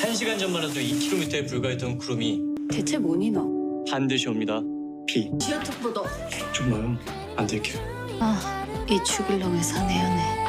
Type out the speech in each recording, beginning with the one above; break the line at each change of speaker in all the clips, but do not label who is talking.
1시간 전만 해도 2km에 불과했던 구름이
대체 뭐니 너?
반드시 옵니다. 비.
지하철보다.
정말요? 안 될게요.
이 죽일 놈의 사내 연애.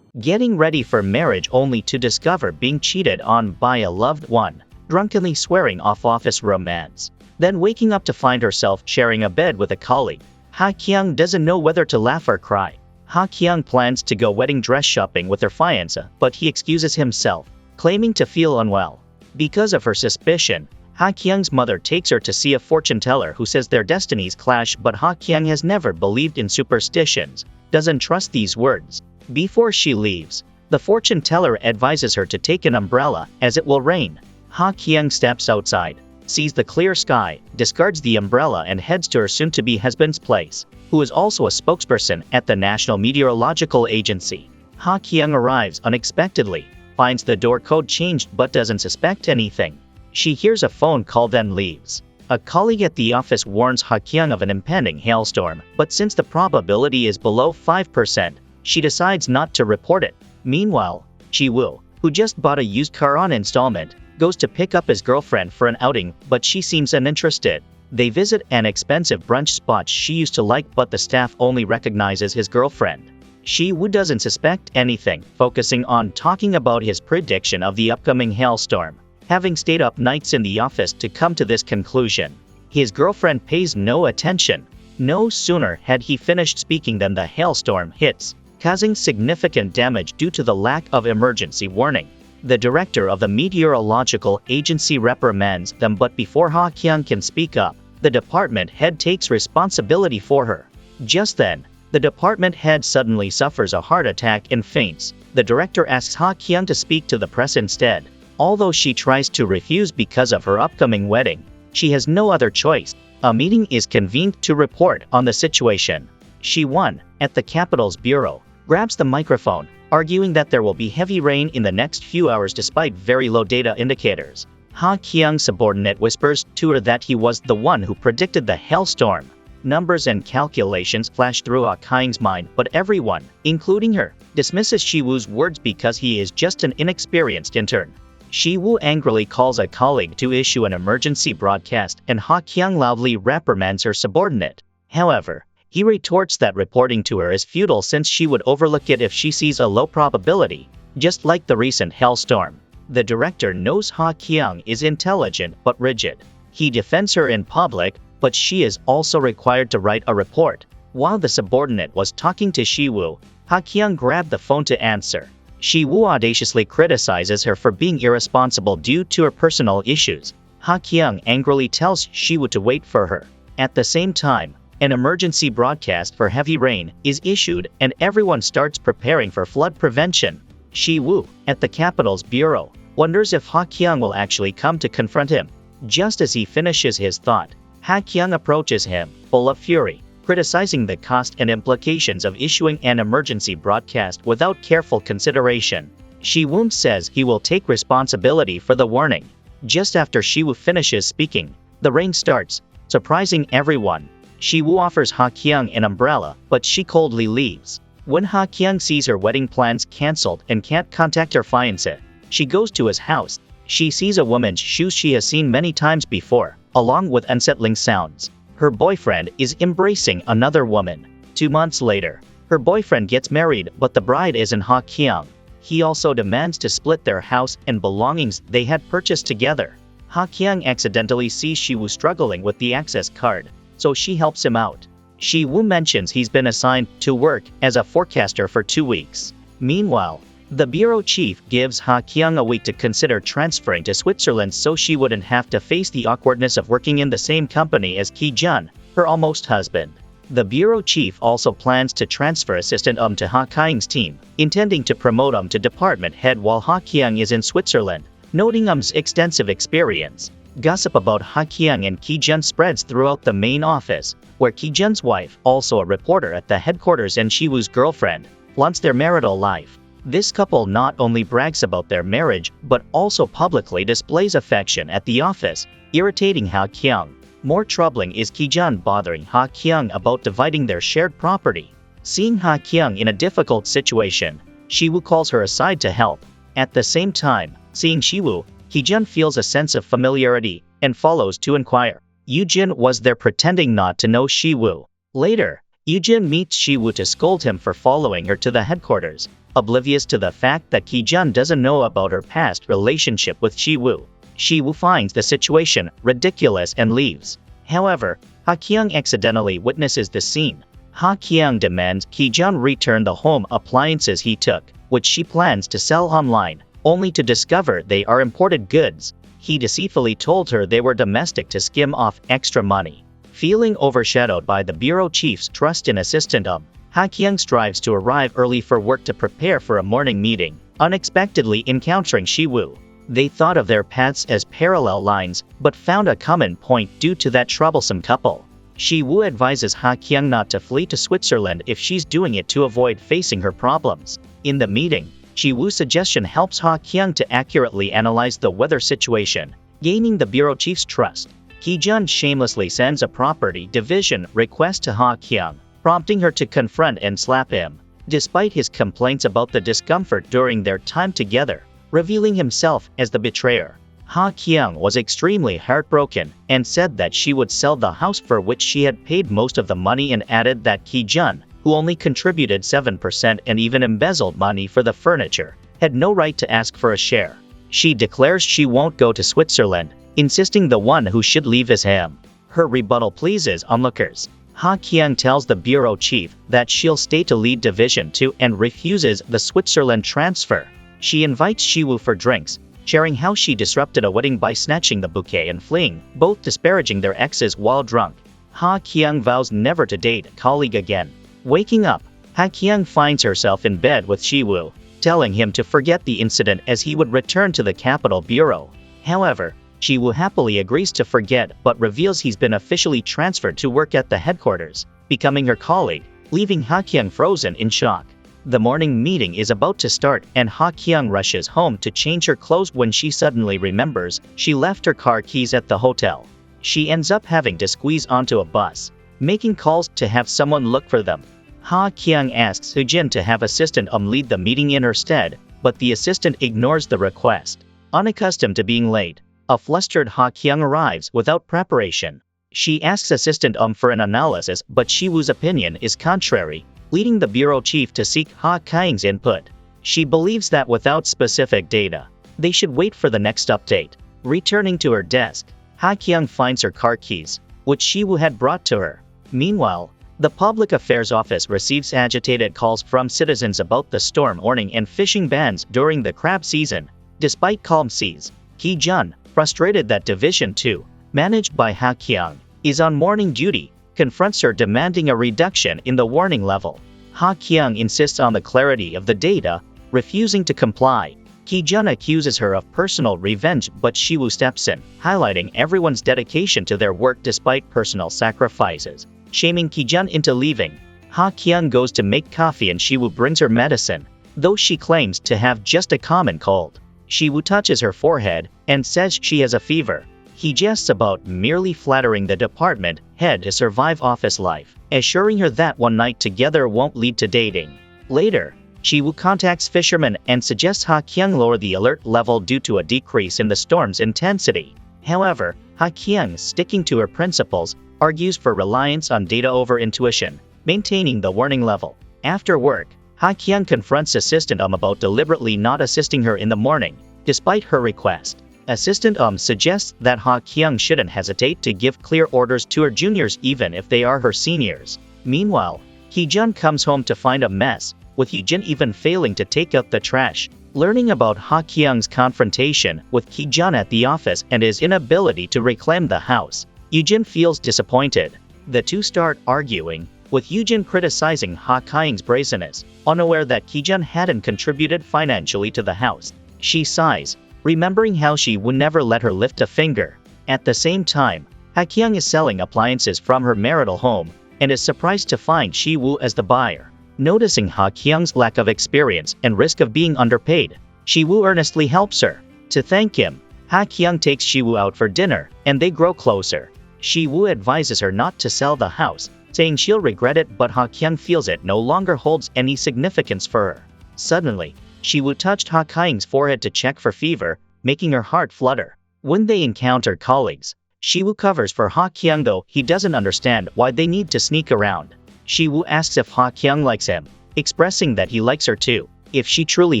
Getting ready for marriage only to discover being cheated on by a loved one, drunkenly swearing off office romance, then waking up to find herself sharing a bed with a colleague. Ha Kyung doesn't know whether to laugh or cry. Ha Kyung plans to go wedding dress shopping with her fiancé, but he excuses himself, claiming to feel unwell. Because of her suspicion, Ha Kyung's mother takes her to see a fortune teller who says their destinies clash, but Ha Kyung has never believed in superstitions, doesn't trust these words. Before she leaves, the fortune teller advises her to take an umbrella, as it will rain. Ha Kyung steps outside, sees the clear sky, discards the umbrella and heads to her soon-to-be husband's place, who is also a spokesperson at the National Meteorological Agency. Ha Kyung arrives unexpectedly, finds the door code changed but doesn't suspect anything. She hears a phone call then leaves. A colleague at the office warns Ha Kyung of an impending hailstorm, but since the probability is below 5%, she decides not to report it. Meanwhile, Ji-woo, who just bought a used car on installment, goes to pick up his girlfriend for an outing, but she seems uninterested. They visit an expensive brunch spot she used to like, but the staff only recognizes his girlfriend. Ji-woo doesn't suspect anything, focusing on talking about his prediction of the upcoming hailstorm, having stayed up nights in the office to come to this conclusion. His girlfriend pays no attention. No sooner had he finished speaking than the hailstorm hits, causing significant damage due to the lack of emergency warning. The director of the meteorological agency reprimands them, but before Ha Kyung can speak up, the department head takes responsibility for her. Just then, the department head suddenly suffers a heart attack and faints. The director asks Ha Kyung to speak to the press instead. Although she tries to refuse because of her upcoming wedding, she has no other choice. A meeting is convened to report on the situation. Ji-won, at the capital's bureau, grabs the microphone, arguing that there will be heavy rain in the next few hours despite very low data indicators. Ha Kyung's subordinate whispers to her that he was the one who predicted the hailstorm. Numbers and calculations flash through Ha Kyung's mind, but everyone, including her, dismisses Ji-woo's words because he is just an inexperienced intern. Ji-woo angrily calls a colleague to issue an emergency broadcast, and Ha Kyung loudly reprimands her subordinate. However, he retorts that reporting to her is futile since she would overlook it if she sees a low probability, just like the recent hailstorm. The director knows Ha Kyung is intelligent but rigid. He defends her in public, but she is also required to write a report. While the subordinate was talking to Ji-woo, Ha Kyung grabbed the phone to answer. Ji-woo audaciously criticizes her for being irresponsible due to her personal issues. Ha Kyung angrily tells Ji-woo to wait for her. At the same time, an emergency broadcast for heavy rain is issued and everyone starts preparing for flood prevention. Ji-woo, at the capital's bureau, wonders if Ha Kyung will actually come to confront him. Just as he finishes his thought, Ha Kyung approaches him, full of fury, criticizing the cost and implications of issuing an emergency broadcast without careful consideration. Ji-woo says he will take responsibility for the warning. Just after Ji-woo finishes speaking, the rain starts, surprising everyone. Ji-woo offers Ha Kyung an umbrella, but she coldly leaves. When Ha Kyung sees her wedding plans cancelled and can't contact her fiancé, she goes to his house. She sees a woman's shoes she has seen many times before, along with unsettling sounds. Her boyfriend is embracing another woman. 2 months later, her boyfriend gets married, but the bride isn't Ha Kyung. He also demands to split their house and belongings they had purchased together. Ha Kyung accidentally sees Ji-woo struggling with the access card, so she helps him out. Ji-woo mentions he's been assigned to work as a forecaster for 2 weeks. Meanwhile, the bureau chief gives Ha Kyung a week to consider transferring to Switzerland so she wouldn't have to face the awkwardness of working in the same company as Ki-jun, her almost husband. The bureau chief also plans to transfer assistant to Ha Kyung's team, intending to promote to department head while Ha Kyung is in Switzerland, noting extensive experience. Gossip about Ha Kyung and Ki-jun spreads throughout the main office, where Ki-jun's wife, also a reporter at the headquarters and Ji-woo's girlfriend, flaunts their marital life. This couple not only brags about their marriage, but also publicly displays affection at the office, irritating Ha Kyung. More troubling is Ki-jun bothering Ha Kyung about dividing their shared property. Seeing Ha Kyung in a difficult situation, Shiwoo calls her aside to help. At the same time, seeing Shiwoo, Ki-jun feels a sense of familiarity and follows to inquire. Yoo-jin was there pretending not to know Shiwoo. Later, Yoo-jin meets Shiwoo to scold him for following her to the headquarters, oblivious to the fact that Ki-jun doesn't know about her past relationship with Shiwoo. Shiwoo finds the situation ridiculous and leaves. However, Ha-kyung accidentally witnesses the scene. Ha-kyung demands Ki-jun return the home appliances he took, which she plans to sell online, only to discover they are imported goods. He deceitfully told her they were domestic to skim off extra money. Feeling overshadowed by the bureau chief's trust in assistant Ha-kyung strives to arrive early for work to prepare for a morning meeting, unexpectedly encountering Shiwoo. They thought of their paths as parallel lines, but found a common point due to that troublesome couple. Shiwoo advises Ha-kyung not to flee to Switzerland if she's doing it to avoid facing her problems. In the meeting, Shiwoo's suggestion helps Ha-kyung to accurately analyze the weather situation, gaining the bureau chief's trust. Ki-jun shamelessly sends a property division request to Ha-kyung, prompting her to confront and slap him, despite his complaints about the discomfort during their time together, revealing himself as the betrayer. Ha-kyung was extremely heartbroken and said that she would sell the house for which she had paid most of the money, and added that Ki-jun, who only contributed 7% and even embezzled money for the furniture, had no right to ask for a share. She declares she won't go to Switzerland, insisting the one who should leave is him. Her rebuttal pleases onlookers. Ha-kyung tells the bureau chief that she'll stay to lead Division 2 and refuses the Switzerland transfer. She invites Shiwoo for drinks, sharing how she disrupted a wedding by snatching the bouquet and fleeing, both disparaging their exes while drunk. Ha-kyung vows never to date a colleague again. Waking up, Ha-kyung finds herself in bed with Shiwoo, telling him to forget the incident as he would return to the capital bureau. However, Shiwoo happily agrees to forget but reveals he's been officially transferred to work at the headquarters, becoming her colleague, leaving Ha-kyung frozen in shock. The morning meeting is about to start and Ha-kyung rushes home to change her clothes when she suddenly remembers she left her car keys at the hotel. She ends up having to squeeze onto a bus, making calls to have someone look for them. Ha-kyung asks Soo-jin to have assistant lead the meeting in her stead, but the assistant ignores the request. Unaccustomed to being late, a flustered Ha-kyung arrives without preparation. She asks assistant for an analysis, but Shiwoo's opinion is contrary, leading the bureau chief to seek Ha-kyung's input. She believes that without specific data, they should wait for the next update. Returning to her desk, Ha-kyung finds her car keys, which Shiwoo had brought to her. Meanwhile, the Public Affairs Office receives agitated calls from citizens about the storm warning and fishing bans during the crab season. Despite calm seas, Ki-jun, frustrated that Division 2, managed by Ha-kyung, is on morning duty, confronts her demanding a reduction in the warning level. Ha-kyung insists on the clarity of the data, refusing to comply. Ki-jun accuses her of personal revenge, but Shiwoo steps in, highlighting everyone's dedication to their work despite personal sacrifices, shaming Ki-jun into leaving. Ha-kyung goes to make coffee and Shiwoo brings her medicine, though she claims to have just a common cold. Shiwoo touches her forehead and says she has a fever. He jests about merely flattering the department head to survive office life, assuring her that one night together won't lead to dating. Later, Shiwoo contacts fishermen and suggests Ha-kyung lower the alert level due to a decrease in the storm's intensity. However, Ha-kyung, sticking to her principles, argues for reliance on data over intuition, maintaining the warning level. After work, Ha-kyung confronts assistant about deliberately not assisting her in the morning, despite her request. Assistant suggests that Ha-kyung shouldn't hesitate to give clear orders to her juniors even if they are her seniors. Meanwhile, Ki-jun comes home to find a mess, with Yoo-jin even failing to take out the trash. Learning about Ha-kyung's confrontation with Ki-jun at the office and his inability to reclaim the house, Yoo-jin feels disappointed. The two start arguing, with Yoo-jin criticizing Ha-kyung's brazenness, unaware that Ki-jun hadn't contributed financially to the house. She sighs, remembering how she would never let her lift a finger. At the same time, Ha-kyung is selling appliances from her marital home, and is surprised to find Shiwoo as the buyer. Noticing Ha-kyung's lack of experience and risk of being underpaid, Shiwoo earnestly helps her. To thank him, Ha-kyung takes Shiwoo out for dinner, and they grow closer. Shiwoo advises her not to sell the house, saying she'll regret it, but Ha-kyung feels it no longer holds any significance for her. Suddenly, Shiwoo touched Ha Kyung's forehead to check for fever, making her heart flutter. When they encounter colleagues, Shiwoo covers for Ha Kyung, though he doesn't understand why they need to sneak around. Shiwoo asks if Ha Kyung likes him, expressing that he likes her too. If she truly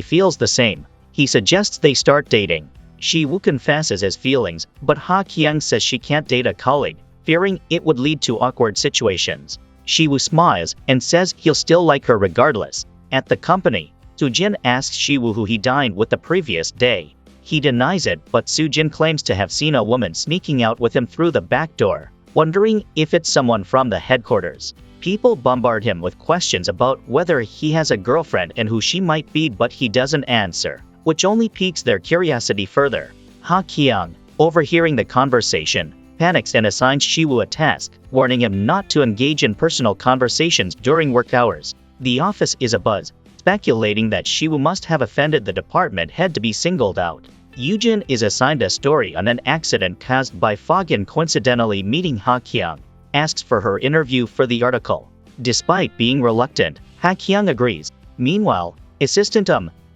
feels the same, he suggests they start dating. Shiwoo confesses his feelings, but Ha Kyung says she can't date a colleague, fearing it would lead to awkward situations. Shiwoo smiles and says he'll still like her regardless. At the company, Soo-jin asks Shiwoo who he dined with the previous day. He denies it, but Soo-jin claims to have seen a woman sneaking out with him through the back door, wondering if it's someone from the headquarters. People bombard him with questions about whether he has a girlfriend and who she might be, but he doesn't answer, which only piques their curiosity further. Ha Kyung, overhearing the conversation, panics and assigns Shiwoo a task, warning him not to engage in personal conversations during work hours. The office is abuzz, speculating that Shiwoo must have offended the department head to be singled out. Yoojin is assigned a story on an accident caused by fog and coincidentally meeting Ha Kyung, asks for her interview for the article. Despite being reluctant, Ha Kyung agrees. Meanwhile, Assistant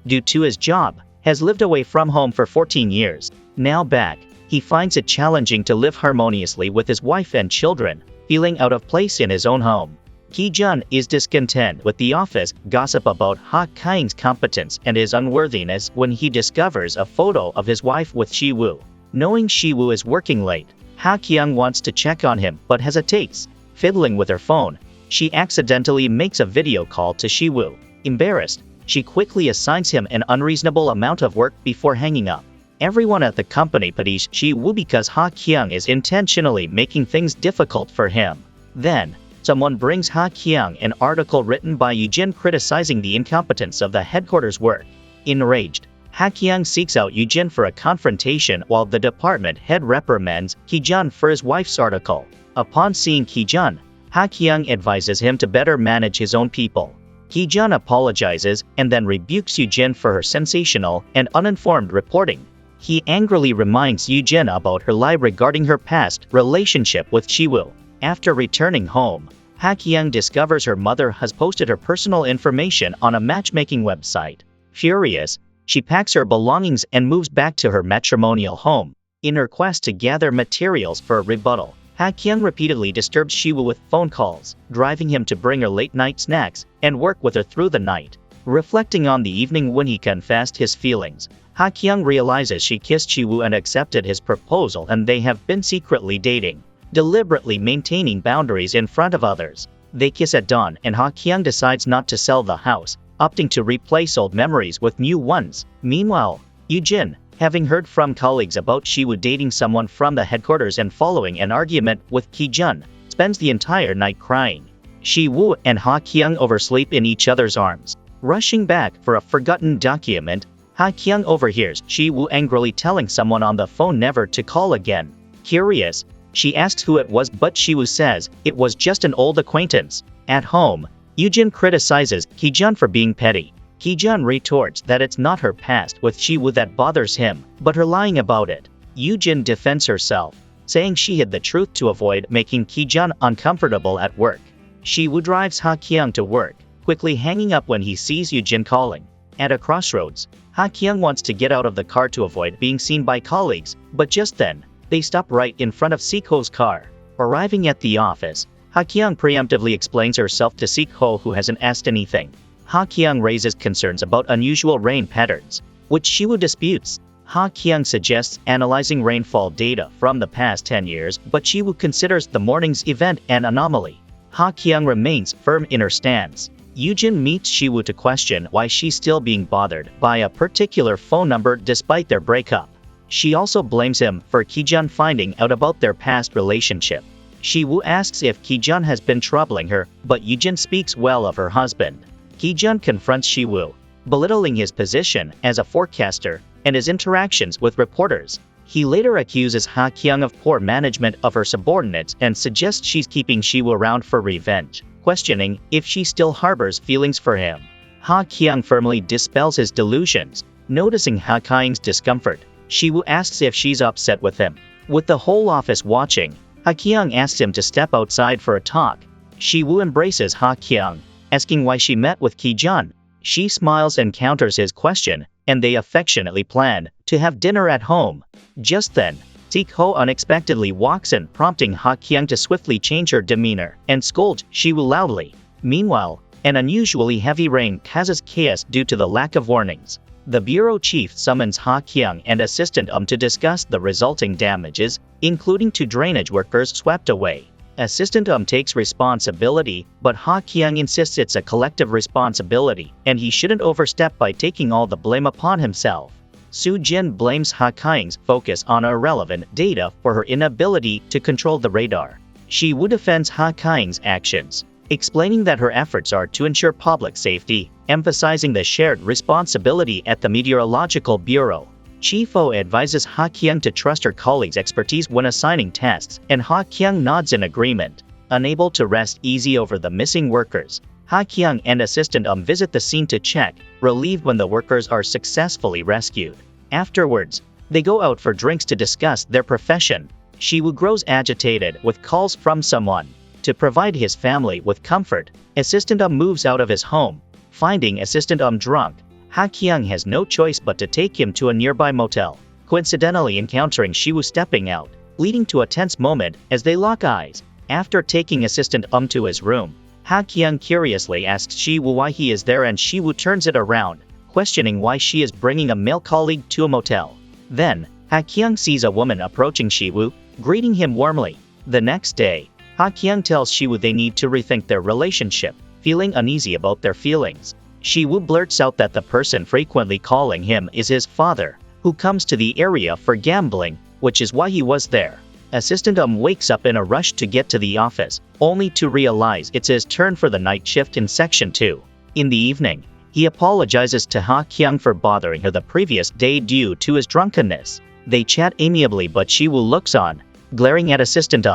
due to his job, has lived away from home for 14 years. Now back, he finds it challenging to live harmoniously with his wife and children, feeling out of place in his own home. Ki-jun is discontent with the office gossip about Ha Kyung's competence and his unworthiness when he discovers a photo of his wife with Shiwoo. Knowing Shiwoo is working late, Ha Kyung wants to check on him but hesitates. Fiddling with her phone, she accidentally makes a video call to Shiwoo. Embarrassed, she quickly assigns him an unreasonable amount of work before hanging up. Everyone at the company pities Shiwoo because Ha Kyung is intentionally making things difficult for him. Then, someone brings Ha Kyung an article written by Yoojin criticizing the incompetence of the headquarters work. Enraged, Ha Kyung seeks out Yoojin for a confrontation while the department head reprimands Ki-jun for his wife's article. Upon seeing Ki-jun, Ha Kyung advises him to better manage his own people. Ki-jun apologizes and then rebukes Yoojin for her sensational and uninformed reporting. He angrily reminds Yoojin about her lie regarding her past relationship with Shiwoo. After returning home, Ha Kyung discovers her mother has posted her personal information on a matchmaking website. Furious, she packs her belongings and moves back to her matrimonial home. In her quest to gather materials for a rebuttal, Ha Kyung repeatedly disturbs Shiwoo with phone calls, driving him to bring her late-night snacks and work with her through the night. Reflecting on the evening when he confessed his feelings, Ha Kyung realizes she kissed Shiwoo and accepted his proposal, and they have been secretly dating, deliberately maintaining boundaries in front of others. They kiss at dawn and Ha Kyung decides not to sell the house, opting to replace old memories with new ones. Meanwhile, Yoojin, having heard from colleagues about Shiwoo dating someone from the headquarters and following an argument with Ki-jun, spends the entire night crying. Shiwoo and Ha Kyung oversleep in each other's arms. Rushing back for a forgotten document, Ha Kyung overhears Shiwoo angrily telling someone on the phone never to call again. Curious, she asks who it was, but Shiwoo says it was just an old acquaintance. At home, Yoojin criticizes Ki-jun for being petty. Ki-jun retorts that it's not her past with Shiwoo that bothers him, but her lying about it. Yoojin defends herself, saying she hid the truth to avoid making Ki-jun uncomfortable at work. Shiwoo drives Ha Kyung to work, quickly hanging up when he sees Yoojin calling. At a crossroads, Ha Kyung wants to get out of the car to avoid being seen by colleagues, but just then, they stop right in front of Seekho's car. Arriving at the office, Ha Kyung preemptively explains herself to Seekho, who hasn't asked anything. Ha Kyung raises concerns about unusual rain patterns, which Shiwoo disputes. Ha Kyung suggests analyzing rainfall data from the past 10 years, but Shiwoo considers the morning's event an anomaly. Ha Kyung remains firm in her stance. Yoojin meets Shiwoo to question why she's still being bothered by a particular phone number despite their breakup. She also blames him for Ki-jun finding out about their past relationship. Shiwoo asks if Ki-jun has been troubling her, but Yoojin speaks well of her husband. Ki-jun confronts Shiwoo, belittling his position as a forecaster and his interactions with reporters. He later accuses Ha Kyung of poor management of her subordinates and suggests she's keeping Shiwoo around for revenge, questioning if she still harbors feelings for him. Ha Kyung firmly dispels his delusions. Noticing Ha Kyung's discomfort, Shiwoo asks if she's upset with him. With the whole office watching, Ha Kyung asks him to step outside for a talk. Shiwoo embraces Ha Kyung, asking why she met with Ki-jun. She smiles and counters his question, and they affectionately plan to have dinner at home. Just then, Si-ho unexpectedly walks in, prompting Ha-kyung to swiftly change her demeanor and scold Shiwoo loudly. Meanwhile, an unusually heavy rain causes chaos due to the lack of warnings. The bureau chief summons Ha-kyung and assistant to discuss the resulting damages, including 2 drainage workers swept away. Assistant takes responsibility, but Ha-kyung insists it's a collective responsibility, and he shouldn't overstep by taking all the blame upon himself. Soo-jin blames Ha-kyung's focus on irrelevant data for her inability to control the radar. Shiwoo defends Ha-kyung's actions, explaining that her efforts are to ensure public safety, emphasizing the shared responsibility at the Meteorological Bureau. Chief-o advises Ha-kyung to trust her colleagues' expertise when assigning tasks, and Ha-kyung nods in agreement. Unable to rest easy over the missing workers, Ha-kyung and assistant visit the scene to check, relieved when the workers are successfully rescued. Afterwards, they go out for drinks to discuss their profession. Shiwoo grows agitated with calls from someone to provide his family with comfort. Assistant moves out of his home. Finding assistant drunk, Ha-kyung has no choice but to take him to a nearby motel, coincidentally encountering Shiwoo stepping out, leading to a tense moment as they lock eyes. After taking assistant to his room, Ha-kyung curiously asks Shiwoo why he is there, and Shiwoo turns it around, questioning why she is bringing a male colleague to a motel. Then, Ha-kyung sees a woman approaching Shiwoo, greeting him warmly. The next day, Ha-kyung tells Shiwoo they need to rethink their relationship, feeling uneasy about their feelings. Shiwoo blurts out that the person frequently calling him is his father, who comes to the area for gambling, which is why he was there. Assistant wakes up in a rush to get to the office, only to realize it's his turn for the night shift in Section 2. In the evening, he apologizes to Ha-kyung for bothering her the previous day due to his drunkenness. They chat amiably, but Shiwoo looks on, glaring at assistant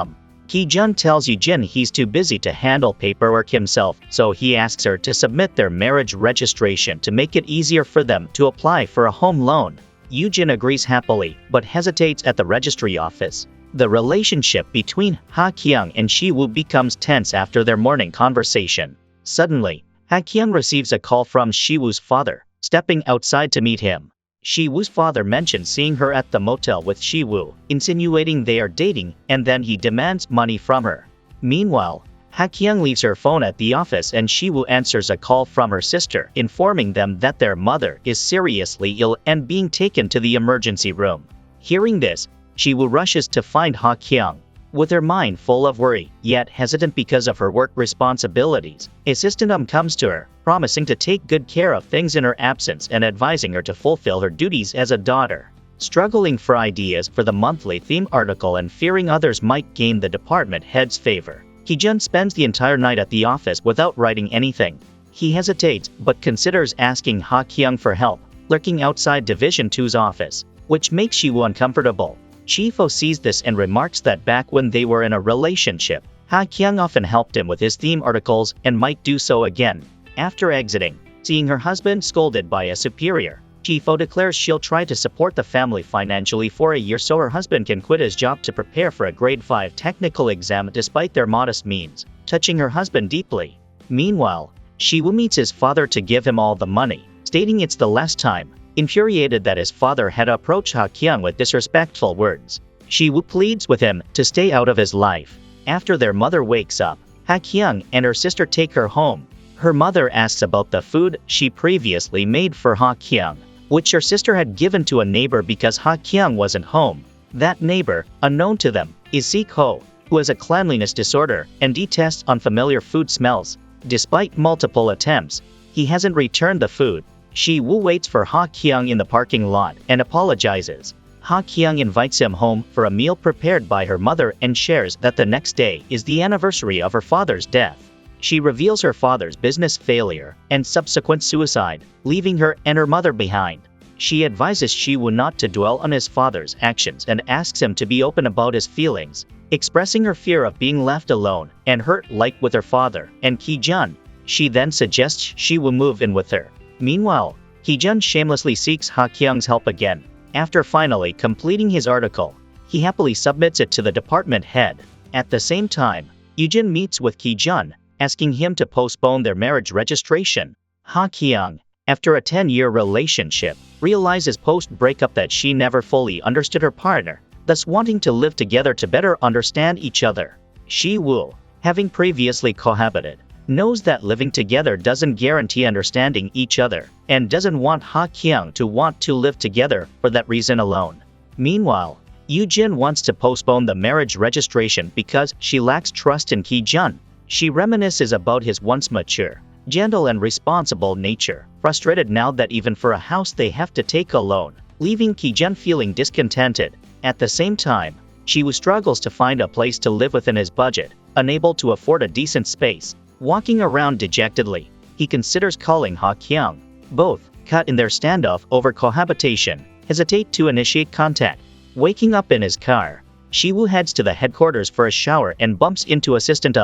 Ki-jun tells Yoo-jin he's too busy to handle paperwork himself, so he asks her to submit their marriage registration to make it easier for them to apply for a home loan. Yoo-jin agrees happily, but hesitates at the registry office. The relationship between Ha-kyung and Shiwoo becomes tense after their morning conversation. Suddenly, Ha-kyung receives a call from Shiwoo's father, stepping outside to meet him. Shiwoo's father mentions seeing her at the motel with Shiwoo, insinuating they are dating, and then he demands money from her. Meanwhile, Ha-kyung leaves her phone at the office, and Shiwoo answers a call from her sister, informing them that their mother is seriously ill and being taken to the emergency room. Hearing this, Shiwoo rushes to find Ha-kyung. With her mind full of worry, yet hesitant because of her work responsibilities, assistant comes to her, promising to take good care of things in her absence and advising her to fulfill her duties as a daughter. Struggling for ideas for the monthly theme article and fearing others might gain the department head's favor, Ki-jun spends the entire night at the office without writing anything. He hesitates, but considers asking Ha-kyung for help, lurking outside Division 2's office, which makes Shiwoo uncomfortable. Chief-o sees this and remarks that back when they were in a relationship, Ha-kyung often helped him with his theme articles and might do so again. After exiting, seeing her husband scolded by a superior, Chief-o declares she'll try to support the family financially for a year so her husband can quit his job to prepare for a grade 5 technical exam despite their modest means, touching her husband deeply. Meanwhile, Shiwoo meets his father to give him all the money, stating it's the last time. Infuriated that his father had approached Ha-kyung with disrespectful words, Shiwoo pleads with him to stay out of his life. After their mother wakes up, Ha-kyung and her sister take her home. Her mother asks about the food she previously made for Ha-kyung, which her sister had given to a neighbor because Ha-kyung wasn't home. That neighbor, unknown to them, is Si-ho, who has a cleanliness disorder and detests unfamiliar food smells. Despite multiple attempts, he hasn't returned the food. Shiwoo waits for Ha-kyung in the parking lot and apologizes. Ha-kyung invites him home for a meal prepared by her mother and shares that the next day is the anniversary of her father's death. She reveals her father's business failure and subsequent suicide, leaving her and her mother behind. She advises Shiwoo not to dwell on his father's actions and asks him to be open about his feelings, expressing her fear of being left alone and hurt like with her father and Ki-jun. She then suggests Shiwoo move in with her. Meanwhile, Ki-jun shamelessly seeks Ha-kyung's help again. After finally completing his article, he happily submits it to the department head. At the same time, Yoo-jin meets with Ki-jun, asking him to postpone their marriage registration. Ha Kyung, after a 10-year relationship, realizes post-breakup that she never fully understood her partner, thus wanting to live together to better understand each other. Si-woo, having previously cohabited, knows that living together doesn't guarantee understanding each other, and doesn't want Ha Kyung to want to live together for that reason alone. Meanwhile, Yoo-jin wants to postpone the marriage registration because she lacks trust in Ki-jun. She reminisces about his once mature, gentle and responsible nature, frustrated now that even for a house they have to take a loan, leaving Ki-jun feeling discontented. At the same time, Si-woo struggles to find a place to live within his budget, unable to afford a decent space. Walking around dejectedly, he considers calling Ha Kyung. Both, caught in their standoff over cohabitation, hesitate to initiate contact. Waking up in his car, Si-woo heads to the headquarters for a shower and bumps into Assistant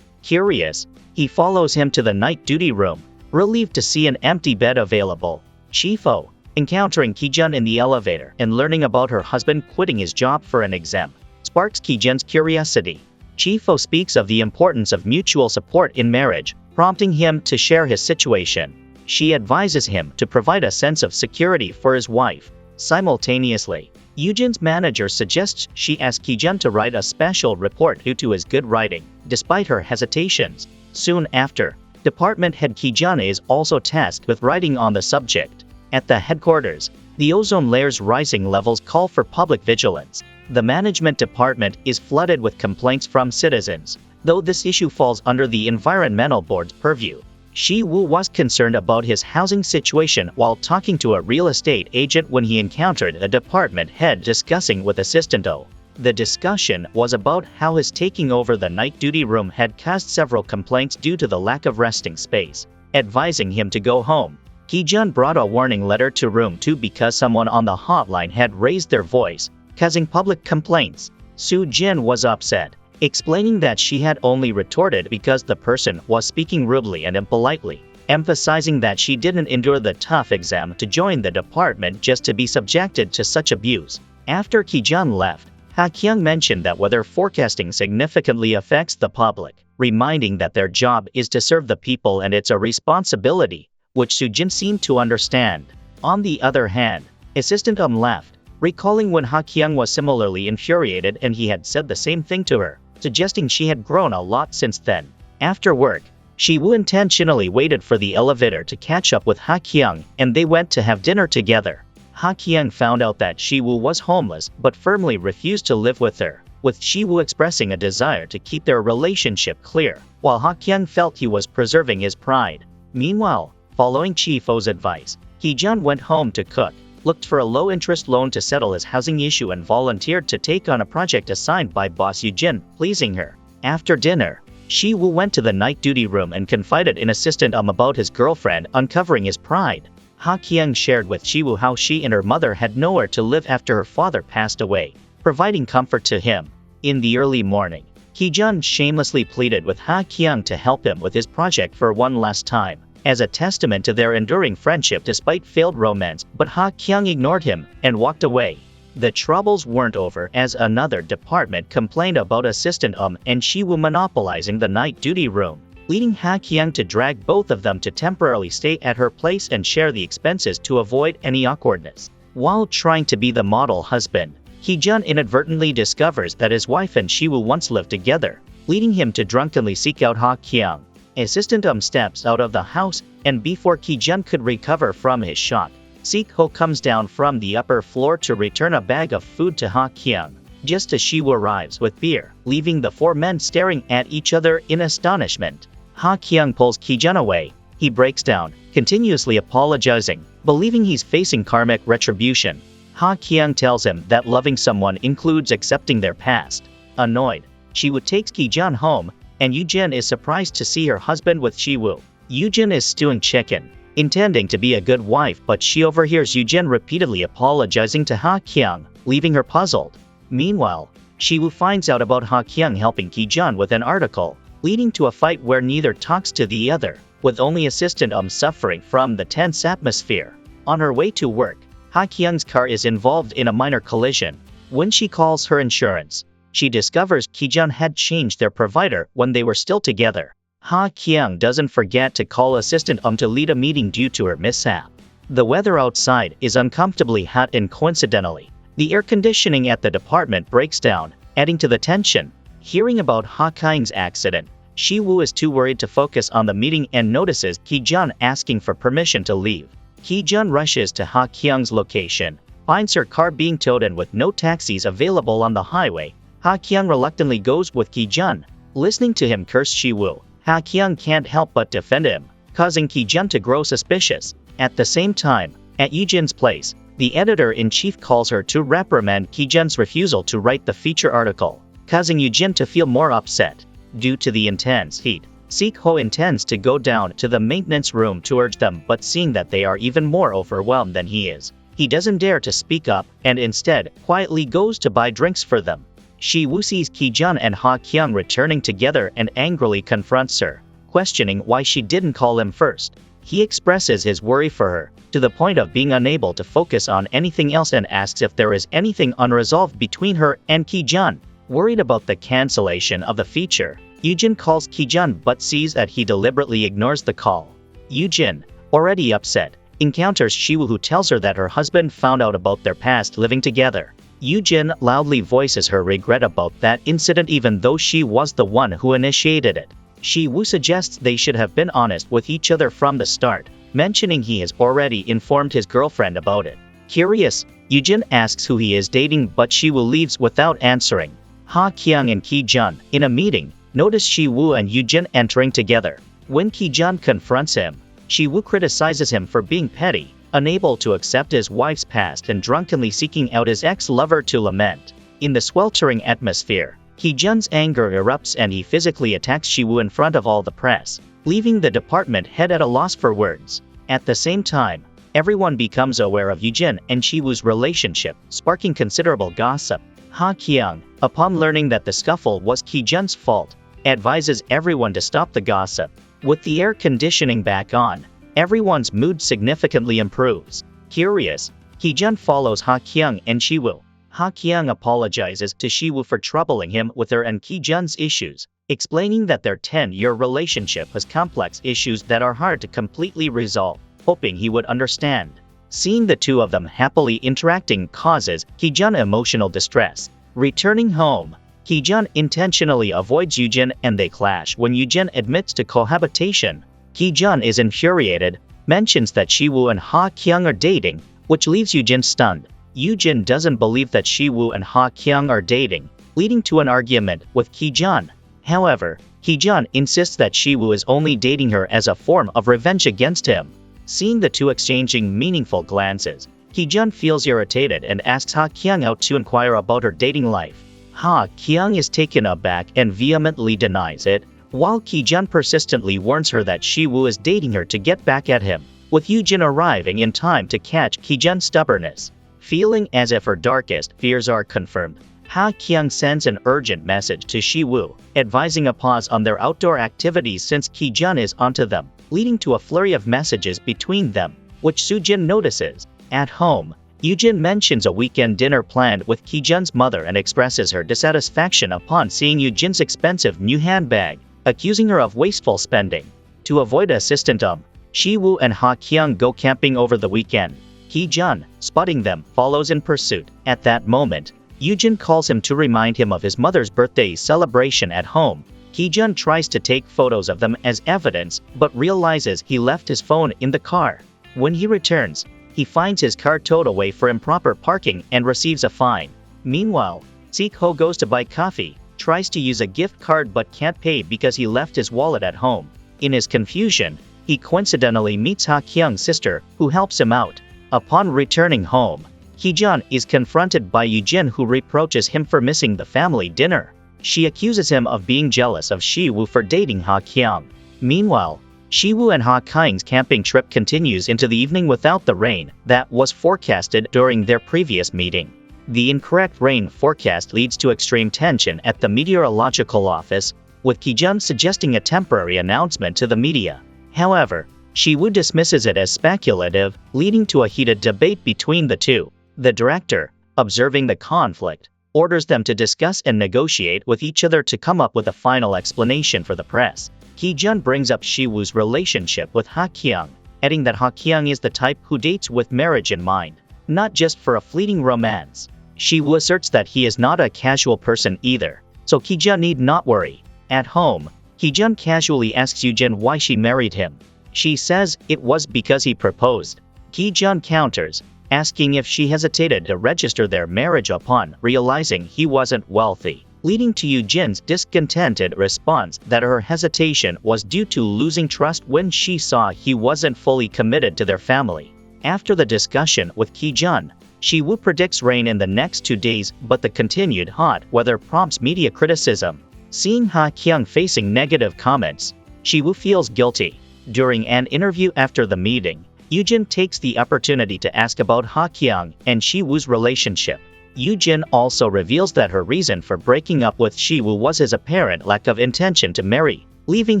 Curious, he follows him to the night duty room, relieved to see an empty bed available. Chi-fo, encountering Ki-jun in the elevator and learning about her husband quitting his job for an exam, sparks Ki-jun's curiosity. Chi-fo speaks of the importance of mutual support in marriage, prompting him to share his situation. She advises him to provide a sense of security for his wife. Simultaneously, Yoo-jin's manager suggests she ask Ki-jun to write a special report due to his good writing, despite her hesitations. Soon after, department head Ki-jun is also tasked with writing on the subject. At the headquarters, the ozone layer's rising levels call for public vigilance. The management department is flooded with complaints from citizens, though this issue falls under the environmental board's purview. Si-woo was concerned about his housing situation while talking to a real estate agent when he encountered a department head discussing with Assistant O. The discussion was about how his taking over the night duty room had caused several complaints due to the lack of resting space. Advising him to go home, Ki-jun brought a warning letter to room 2 because someone on the hotline had raised their voice, causing public complaints. Soo-jin was upset, explaining that she had only retorted because the person was speaking rudely and impolitely, emphasizing that she didn't endure the tough exam to join the department just to be subjected to such abuse. After Ki-jun left, Ha Kyung mentioned that weather forecasting significantly affects the public, reminding that their job is to serve the people and it's a responsibility, which Soo-jin seemed to understand. On the other hand, Assistant left, recalling when Ha Kyung was similarly infuriated and he had said the same thing to her, suggesting she had grown a lot since then. After work, Si-woo intentionally waited for the elevator to catch up with Ha Kyung and they went to have dinner together. Ha Kyung found out that Si-woo was homeless but firmly refused to live with her, with Si-woo expressing a desire to keep their relationship clear, while Ha Kyung felt he was preserving his pride. Meanwhile, following Chi-fo's advice, Ki-jun went home to cook, looked for a low-interest loan to settle his housing issue and volunteered to take on a project assigned by boss Yoo-jin, pleasing her. After dinner, Si-woo went to the night duty room and confided in Assistant about his girlfriend, uncovering his pride. Ha Kyung shared with Si-woo how she and her mother had nowhere to live after her father passed away, providing comfort to him. In the early morning, Ki-jun shamelessly pleaded with Ha Kyung to help him with his project for one last time, as a testament to their enduring friendship despite failed romance, but Ha Kyung ignored him and walked away. The troubles weren't over as another department complained about Assistant and Si-woo monopolizing the night duty room, leading Ha Kyung to drag both of them to temporarily stay at her place and share the expenses to avoid any awkwardness. While trying to be the model husband, Ki-jun inadvertently discovers that his wife and Si-woo once lived together, leading him to drunkenly seek out Ha Kyung. Assistant steps out of the house, and before Ki-jun could recover from his shock, Sik-ho comes down from the upper floor to return a bag of food to Ha Kyung, just as Si-woo arrives with beer, leaving the four men staring at each other in astonishment. Ha Kyung pulls Ki-jun away. He breaks down, continuously apologizing, believing he's facing karmic retribution. Ha Kyung tells him that loving someone includes accepting their past. Annoyed, Si-woo takes Ki-jun home, and Yoo-jin is surprised to see her husband with Si-woo. Yoo-jin is stewing chicken, intending to be a good wife, but she overhears Yoo-jin repeatedly apologizing to Ha Kyung, leaving her puzzled. Meanwhile, Si-woo finds out about Ha Kyung helping Ki-jun with an article, leading to a fight where neither talks to the other, with only Assistant suffering from the tense atmosphere. On her way to work, Ha Kyung's car is involved in a minor collision. When she calls her insurance, she discovers Ki-jun had changed their provider when they were still together. Ha Kyung doesn't forget to call assistant to lead a meeting due to her mishap. The weather outside is uncomfortably hot and coincidentally, the air conditioning at the department breaks down, adding to the tension. Hearing about Ha Kyung's accident, Shi-woo is too worried to focus on the meeting and notices Ki-jun asking for permission to leave. Ki-jun rushes to Ha Kyung's location, finds her car being towed and with no taxis available on the highway, Ha Kyung reluctantly goes with Ki-jun. Listening to him curse Shi-woo, Ha Kyung can't help but defend him, causing Ki-jun to grow suspicious. At the same time, at Yoo-jin's place, the editor-in-chief calls her to reprimand Ki-jun's refusal to write the feature article, causing Yoo-jin to feel more upset. Due to the intense heat, Sik-ho intends to go down to the maintenance room to urge them, but seeing that they are even more overwhelmed than he is, he doesn't dare to speak up and instead quietly goes to buy drinks for them. Shi-woo sees Ki-jun and Ha Kyung returning together and angrily confronts her, questioning why she didn't call him first. He expresses his worry for her, to the point of being unable to focus on anything else and asks if there is anything unresolved between her and Ki-jun. Worried about the cancellation of the feature, Yoo-jin calls Ki-jun but sees that he deliberately ignores the call. Yoo-jin, already upset, encounters Shi-woo who tells her that her husband found out about their past living together. Yoo-jin loudly voices her regret about that incident even though she was the one who initiated it. Shi-woo suggests they should have been honest with each other from the start, mentioning he has already informed his girlfriend about it. Curious, Yoo-jin asks who he is dating but Shi-woo leaves without answering. Ha Kyung and Ki-jun, in a meeting, notice Shi-woo and Yoo-jin entering together. When Ki-jun confronts him, Shi-woo criticizes him for being petty, unable to accept his wife's past and drunkenly seeking out his ex-lover to lament. In the sweltering atmosphere, Ki-jun's anger erupts and he physically attacks Shi-woo in front of all the press, leaving the department head at a loss for words. At the same time, everyone becomes aware of Yoo-jin and Shi-woo's relationship, sparking considerable gossip. Ha Kyung, upon learning that the scuffle was Ki-jun's fault, advises everyone to stop the gossip. With the air conditioning back on, everyone's mood significantly improves. Curious, Ki-jun follows Ha Kyung and Shi-woo. Ha Kyung apologizes to Shi-woo for troubling him with her and Ki-jun's issues, explaining that their 10-year relationship has complex issues that are hard to completely resolve, hoping he would understand. Seeing the two of them happily interacting causes Ki-jun emotional distress. Returning home, Ki-jun intentionally avoids Yoo-jin and they clash when Yoo-jin admits to cohabitation. Ki-jun is infuriated, mentions that Shi-woo and Ha Kyung are dating, which leaves Yoo-jin stunned. Yoo-jin doesn't believe that Shi-woo and Ha Kyung are dating, leading to an argument with Ki-jun. However, Ki-jun insists that Shi-woo is only dating her as a form of revenge against him. Seeing the two exchanging meaningful glances, Ki-jun feels irritated and asks Ha Kyung out to inquire about her dating life. Ha Kyung is taken aback and vehemently denies it, while Ki-jun persistently warns her that Shi-woo is dating her to get back at him, with Yoo-jin arriving in time to catch Ki-jun's stubbornness. Feeling as if her darkest fears are confirmed, Ha Kyung sends an urgent message to Shi-woo, advising a pause on their outdoor activities since Ki-jun is onto them, leading to a flurry of messages between them, which Soo-jin notices. At home, Yoo-jin mentions a weekend dinner planned with Ki-jun's mother and expresses her dissatisfaction upon seeing Yoo-jin's expensive new handbag, accusing her of wasteful spending. To avoid assistant Shi-woo and Ha Kyung go camping over the weekend. Ki-jun, spotting them, follows in pursuit. At that moment, Yoo-jin calls him to remind him of his mother's birthday celebration at home. Ki-jun tries to take photos of them as evidence, but realizes he left his phone in the car. When he returns, he finds his car towed away for improper parking and receives a fine. Meanwhile, Sik-ho goes to buy coffee, tries to use a gift card but can't pay because he left his wallet at home. In his confusion, he coincidentally meets Ha Kyung's sister, who helps him out. Upon returning home, Ki-jun is confronted by Yoo-jin who reproaches him for missing the family dinner. She accuses him of being jealous of Shi-woo for dating Ha Kyung. Meanwhile, Shi-woo and Ha Kyung's camping trip continues into the evening without the rain that was forecasted during their previous meeting. The incorrect rain forecast leads to extreme tension at the meteorological office, with Ki-jun suggesting a temporary announcement to the media. However, Shi-woo dismisses it as speculative, leading to a heated debate between the two. The director, observing the conflict, orders them to discuss and negotiate with each other to come up with a final explanation for the press. Ki-jun brings up Shiwoo's relationship with Ha-kyung, adding that Ha-kyung is the type who dates with marriage in mind, not just for a fleeting romance. Shiwoo asserts that he is not a casual person either, so Ki-jun need not worry. At home, Ki-jun casually asks Yoo-jin why she married him. She says it was because he proposed. Ki-jun counters, asking if she hesitated to register their marriage upon realizing he wasn't wealthy, leading to Yoo-jin's discontented response that her hesitation was due to losing trust when she saw he wasn't fully committed to their family. After the discussion with Ki-jun, Shiwoo predicts rain in the next 2 days, but the continued hot weather prompts media criticism. Seeing Ha-kyung facing negative comments, Shiwoo feels guilty. During an interview after the meeting, Yoo-jin takes the opportunity to ask about Ha-kyung and Shiwoo's relationship. Yoo-jin also reveals that her reason for breaking up with Shiwoo was his apparent lack of intention to marry, leaving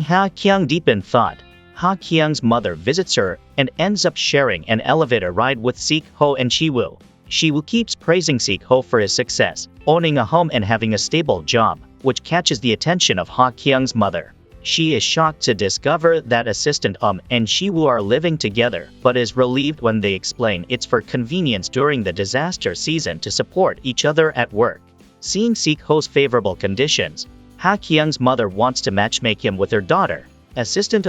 Ha-kyung deep in thought. Ha-kyung's mother visits her and ends up sharing an elevator ride with Sik-ho and Shiwoo. Shiwoo keeps praising Sik-ho for his success, owning a home and having a stable job, which catches the attention of Ha-kyung's mother. She is shocked to discover that assistant and Shiwoo are living together, but is relieved when they explain it's for convenience during the disaster season to support each other at work. Seeing Sik-ho's favorable conditions, Ha-kyung's mother wants to matchmake him with her daughter. Assistant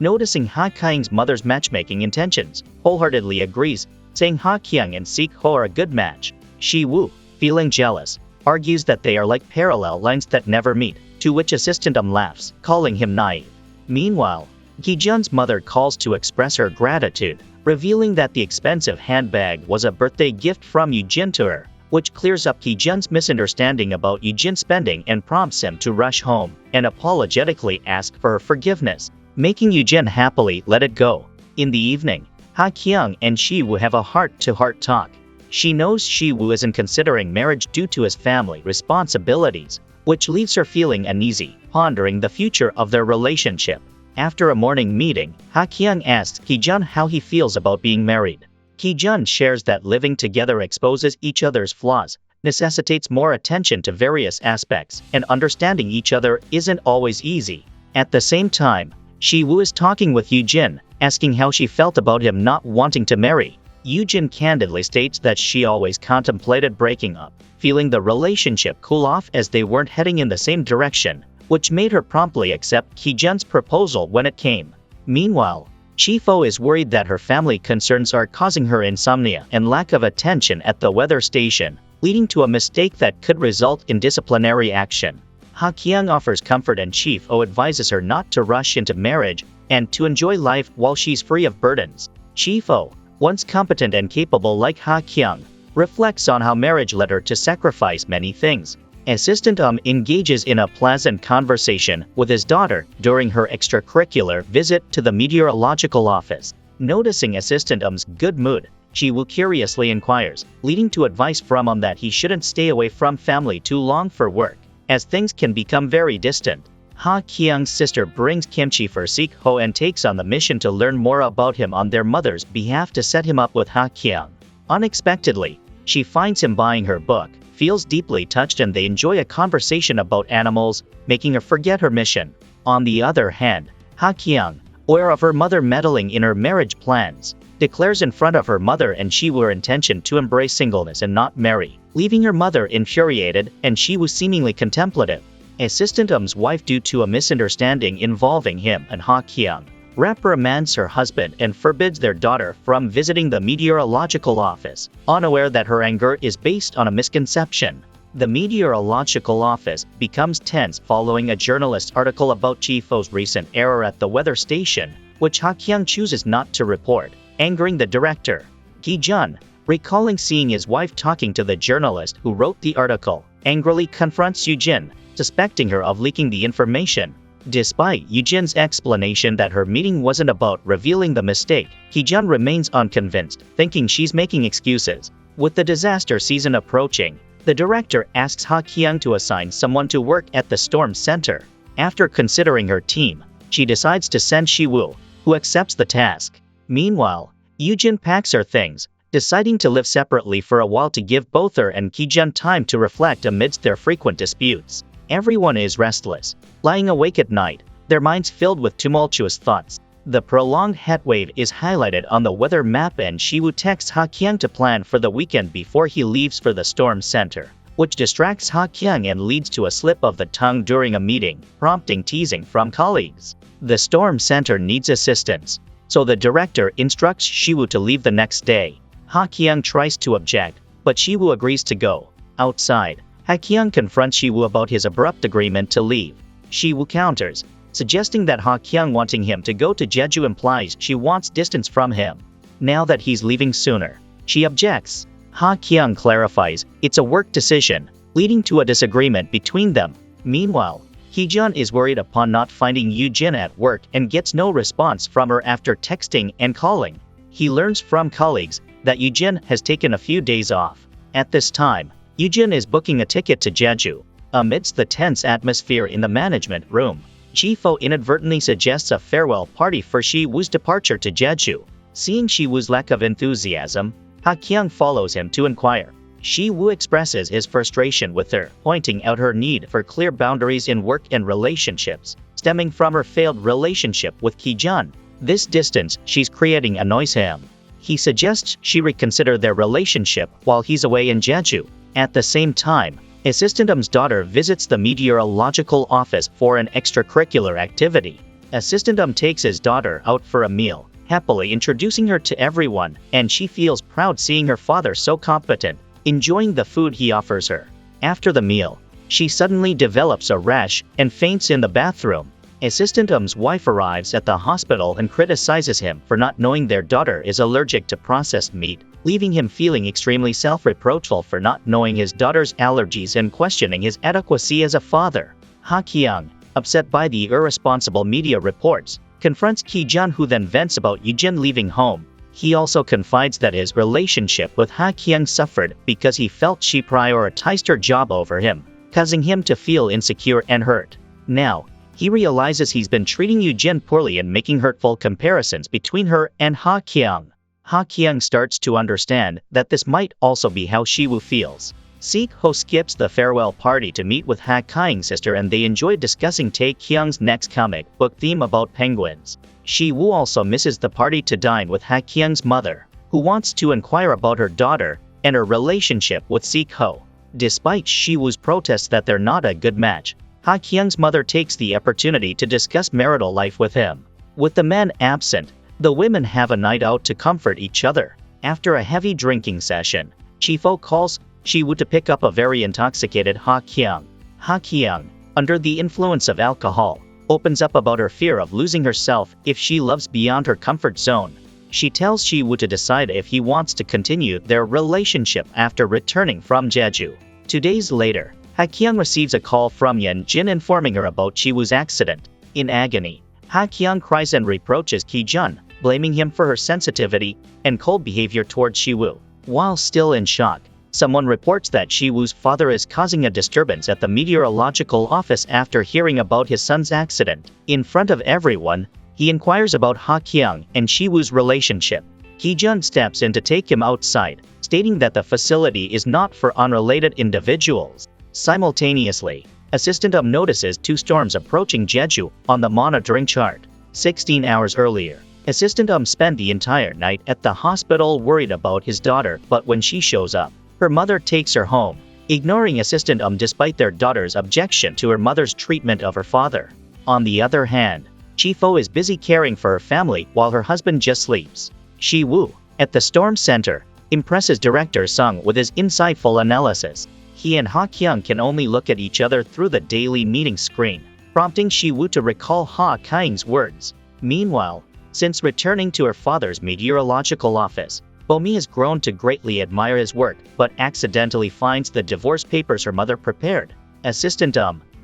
noticing Ha-kyung's mother's matchmaking intentions, wholeheartedly agrees, saying Ha-kyung and Sik-ho are a good match. Shiwoo, feeling jealous, argues that they are like parallel lines that never meet, to which assistant laughs, calling him naive. Meanwhile, Ki-jun's mother calls to express her gratitude, revealing that the expensive handbag was a birthday gift from Yoo-jin to her, which clears up Ki-jun's misunderstanding about Yoo-jin's spending and prompts him to rush home and apologetically ask for her forgiveness, making Yoo-jin happily let it go. In the evening, Ha-kyung and Shiwoo have a heart-to-heart talk. She knows Shiwoo isn't considering marriage due to his family responsibilities, which leaves her feeling uneasy, pondering the future of their relationship. After a morning meeting, Ha-kyung asks Ki-jun how he feels about being married. Ki-jun shares that living together exposes each other's flaws, necessitates more attention to various aspects, and understanding each other isn't always easy. At the same time, Shiwoo is talking with Yoo-jin, asking how she felt about him not wanting to marry. Yoo-jin candidly states that she always contemplated breaking up, feeling the relationship cool off as they weren't heading in the same direction, which made her promptly accept Ki-jun's proposal when it came. Meanwhile, Chi-fo is worried that her family concerns are causing her insomnia and lack of attention at the weather station, leading to a mistake that could result in disciplinary action. Ha-kyung offers comfort and Chi-fo advises her not to rush into marriage and to enjoy life while she's free of burdens. Chi-fo, once competent and capable like Ha-kyung, reflects on how marriage led her to sacrifice many things. Assistant engages in a pleasant conversation with his daughter during her extracurricular visit to the meteorological office. Noticing Assistant good mood, Shiwoo curiously inquires, leading to advice from that he shouldn't stay away from family too long for work, as things can become very distant. Ha-kyung's sister brings kimchi for Sik-ho and takes on the mission to learn more about him on their mother's behalf to set him up with Ha-kyung. Unexpectedly, she finds him buying her book, feels deeply touched, and they enjoy a conversation about animals, making her forget her mission. On the other hand, Ha-kyung, aware of her mother meddling in her marriage plans, declares in front of her mother and Shiwoo her intention to embrace singleness and not marry, leaving her mother infuriated and Shiwoo seemingly contemplative. Assistant wife, due to a misunderstanding involving him and Ha-kyung, reprimands her husband and forbids their daughter from visiting the meteorological office, unaware that her anger is based on a misconception. The meteorological office becomes tense following a journalist's article about Chi-fo's recent error at the weather station, which Ha-kyung chooses not to report, angering the director. Ki-jun, recalling seeing his wife talking to the journalist who wrote the article, angrily confronts Yoo-jin, suspecting her of leaking the information. Despite Yoo-jin's explanation that her meeting wasn't about revealing the mistake, Ki-jun remains unconvinced, thinking she's making excuses. With the disaster season approaching, the director asks Ha-kyung to assign someone to work at the storm center. After considering her team, she decides to send Shiwoo, who accepts the task. Meanwhile, Yoo-jin packs her things, deciding to live separately for a while to give both her and Ki-jun time to reflect amidst their frequent disputes. Everyone is restless, lying awake at night, their minds filled with tumultuous thoughts. The prolonged heatwave is highlighted on the weather map, and Shiwoo texts Ha Kyung to plan for the weekend before he leaves for the storm center, which distracts Ha Kyung and leads to a slip of the tongue during a meeting, prompting teasing from colleagues. The storm center needs assistance, so the director instructs Shiwoo to leave the next day. Ha Kyung tries to object, but Shiwoo agrees to go. Outside, Ha Kyung confronts Shiwoo about his abrupt agreement to leave. Shiwoo counters, suggesting that Ha Kyung wanting him to go to Jeju implies she wants distance from him. Now that he's leaving sooner, she objects. Ha Kyung clarifies it's a work decision, leading to a disagreement between them. Meanwhile, Heejun is worried upon not finding Yoo-jin at work and gets no response from her after texting and calling. He learns from colleagues that Yoo-jin has taken a few days off. At this time, Yoo-jin is booking a ticket to Jeju. Amidst the tense atmosphere in the management room, Ji-fo inadvertently suggests a farewell party for Shi-woo's departure to Jeju. Seeing Shi-woo's lack of enthusiasm, Ha Kyung follows him to inquire. Shi-woo expresses his frustration with her, pointing out her need for clear boundaries in work and relationships, stemming from her failed relationship with Ki-jun. This distance she's creating annoys him. He suggests she reconsider their relationship while he's away in Jeju. At the same time, Assistant Um's daughter visits the meteorological office for an extracurricular activity. Assistant takes his daughter out for a meal, happily introducing her to everyone, and she feels proud seeing her father so competent, enjoying the food he offers her. After the meal, she suddenly develops a rash and faints in the bathroom. Assistant Um's wife arrives at the hospital and criticizes him for not knowing their daughter is allergic to processed meat, leaving him feeling extremely self-reproachful for not knowing his daughter's allergies and questioning his adequacy as a father. Ha Kyung, upset by the irresponsible media reports, confronts Ki-jun, who then vents about Yoo-jin leaving home. He also confides that his relationship with Ha Kyung suffered because he felt she prioritized her job over him, causing him to feel insecure and hurt. Now, he realizes he's been treating Yoo-jin poorly and making hurtful comparisons between her and Ha Kyung. Ha Kyung starts to understand that this might also be how Shiwoo feels. Sik-ho skips the farewell party to meet with Ha Kyung's sister, and they enjoy discussing Tae-kyung's next comic book theme about penguins. Shiwoo also misses the party to dine with Ha Kyung's mother, who wants to inquire about her daughter and her relationship with Sik-ho. Despite Shiwoo's protests that they're not a good match, Ha Kyung's mother takes the opportunity to discuss marital life with him. With the men absent, the women have a night out to comfort each other. After a heavy drinking session, Ji-fo calls Shiwoo to pick up a very intoxicated Ha Kyung. Ha Kyung, under the influence of alcohol, opens up about her fear of losing herself if she loves beyond her comfort zone. She tells Shiwoo to decide if he wants to continue their relationship after returning from Jeju. 2 days later, Ha Kyung receives a call from Yeon-jin informing her about Shiwoo's accident. In agony, Ha Kyung cries and reproaches Ki-jun, blaming him for her sensitivity and cold behavior towards Shiwoo. While still in shock, someone reports that Shiwoo's father is causing a disturbance at the meteorological office after hearing about his son's accident. In front of everyone, he inquires about Ha Kyung and Shiwoo's relationship. Ki-jun steps in to take him outside, stating that the facility is not for unrelated individuals. Simultaneously, Assistant notices 2 storms approaching Jeju on the monitoring chart. 16 hours earlier, Assistant spent the entire night at the hospital worried about his daughter, but when she shows up, her mother takes her home, ignoring Assistant despite their daughter's objection to her mother's treatment of her father. On the other hand, Ji-fo is busy caring for her family while her husband just sleeps. Shiwoo, at the storm center, impresses director Sung with his insightful analysis. He and Ha Kyung can only look at each other through the daily meeting screen, prompting Shiwoo to recall Ha Kyung's words. Meanwhile, since returning to her father's meteorological office, Bomi has grown to greatly admire his work, but accidentally finds the divorce papers her mother prepared. Assistant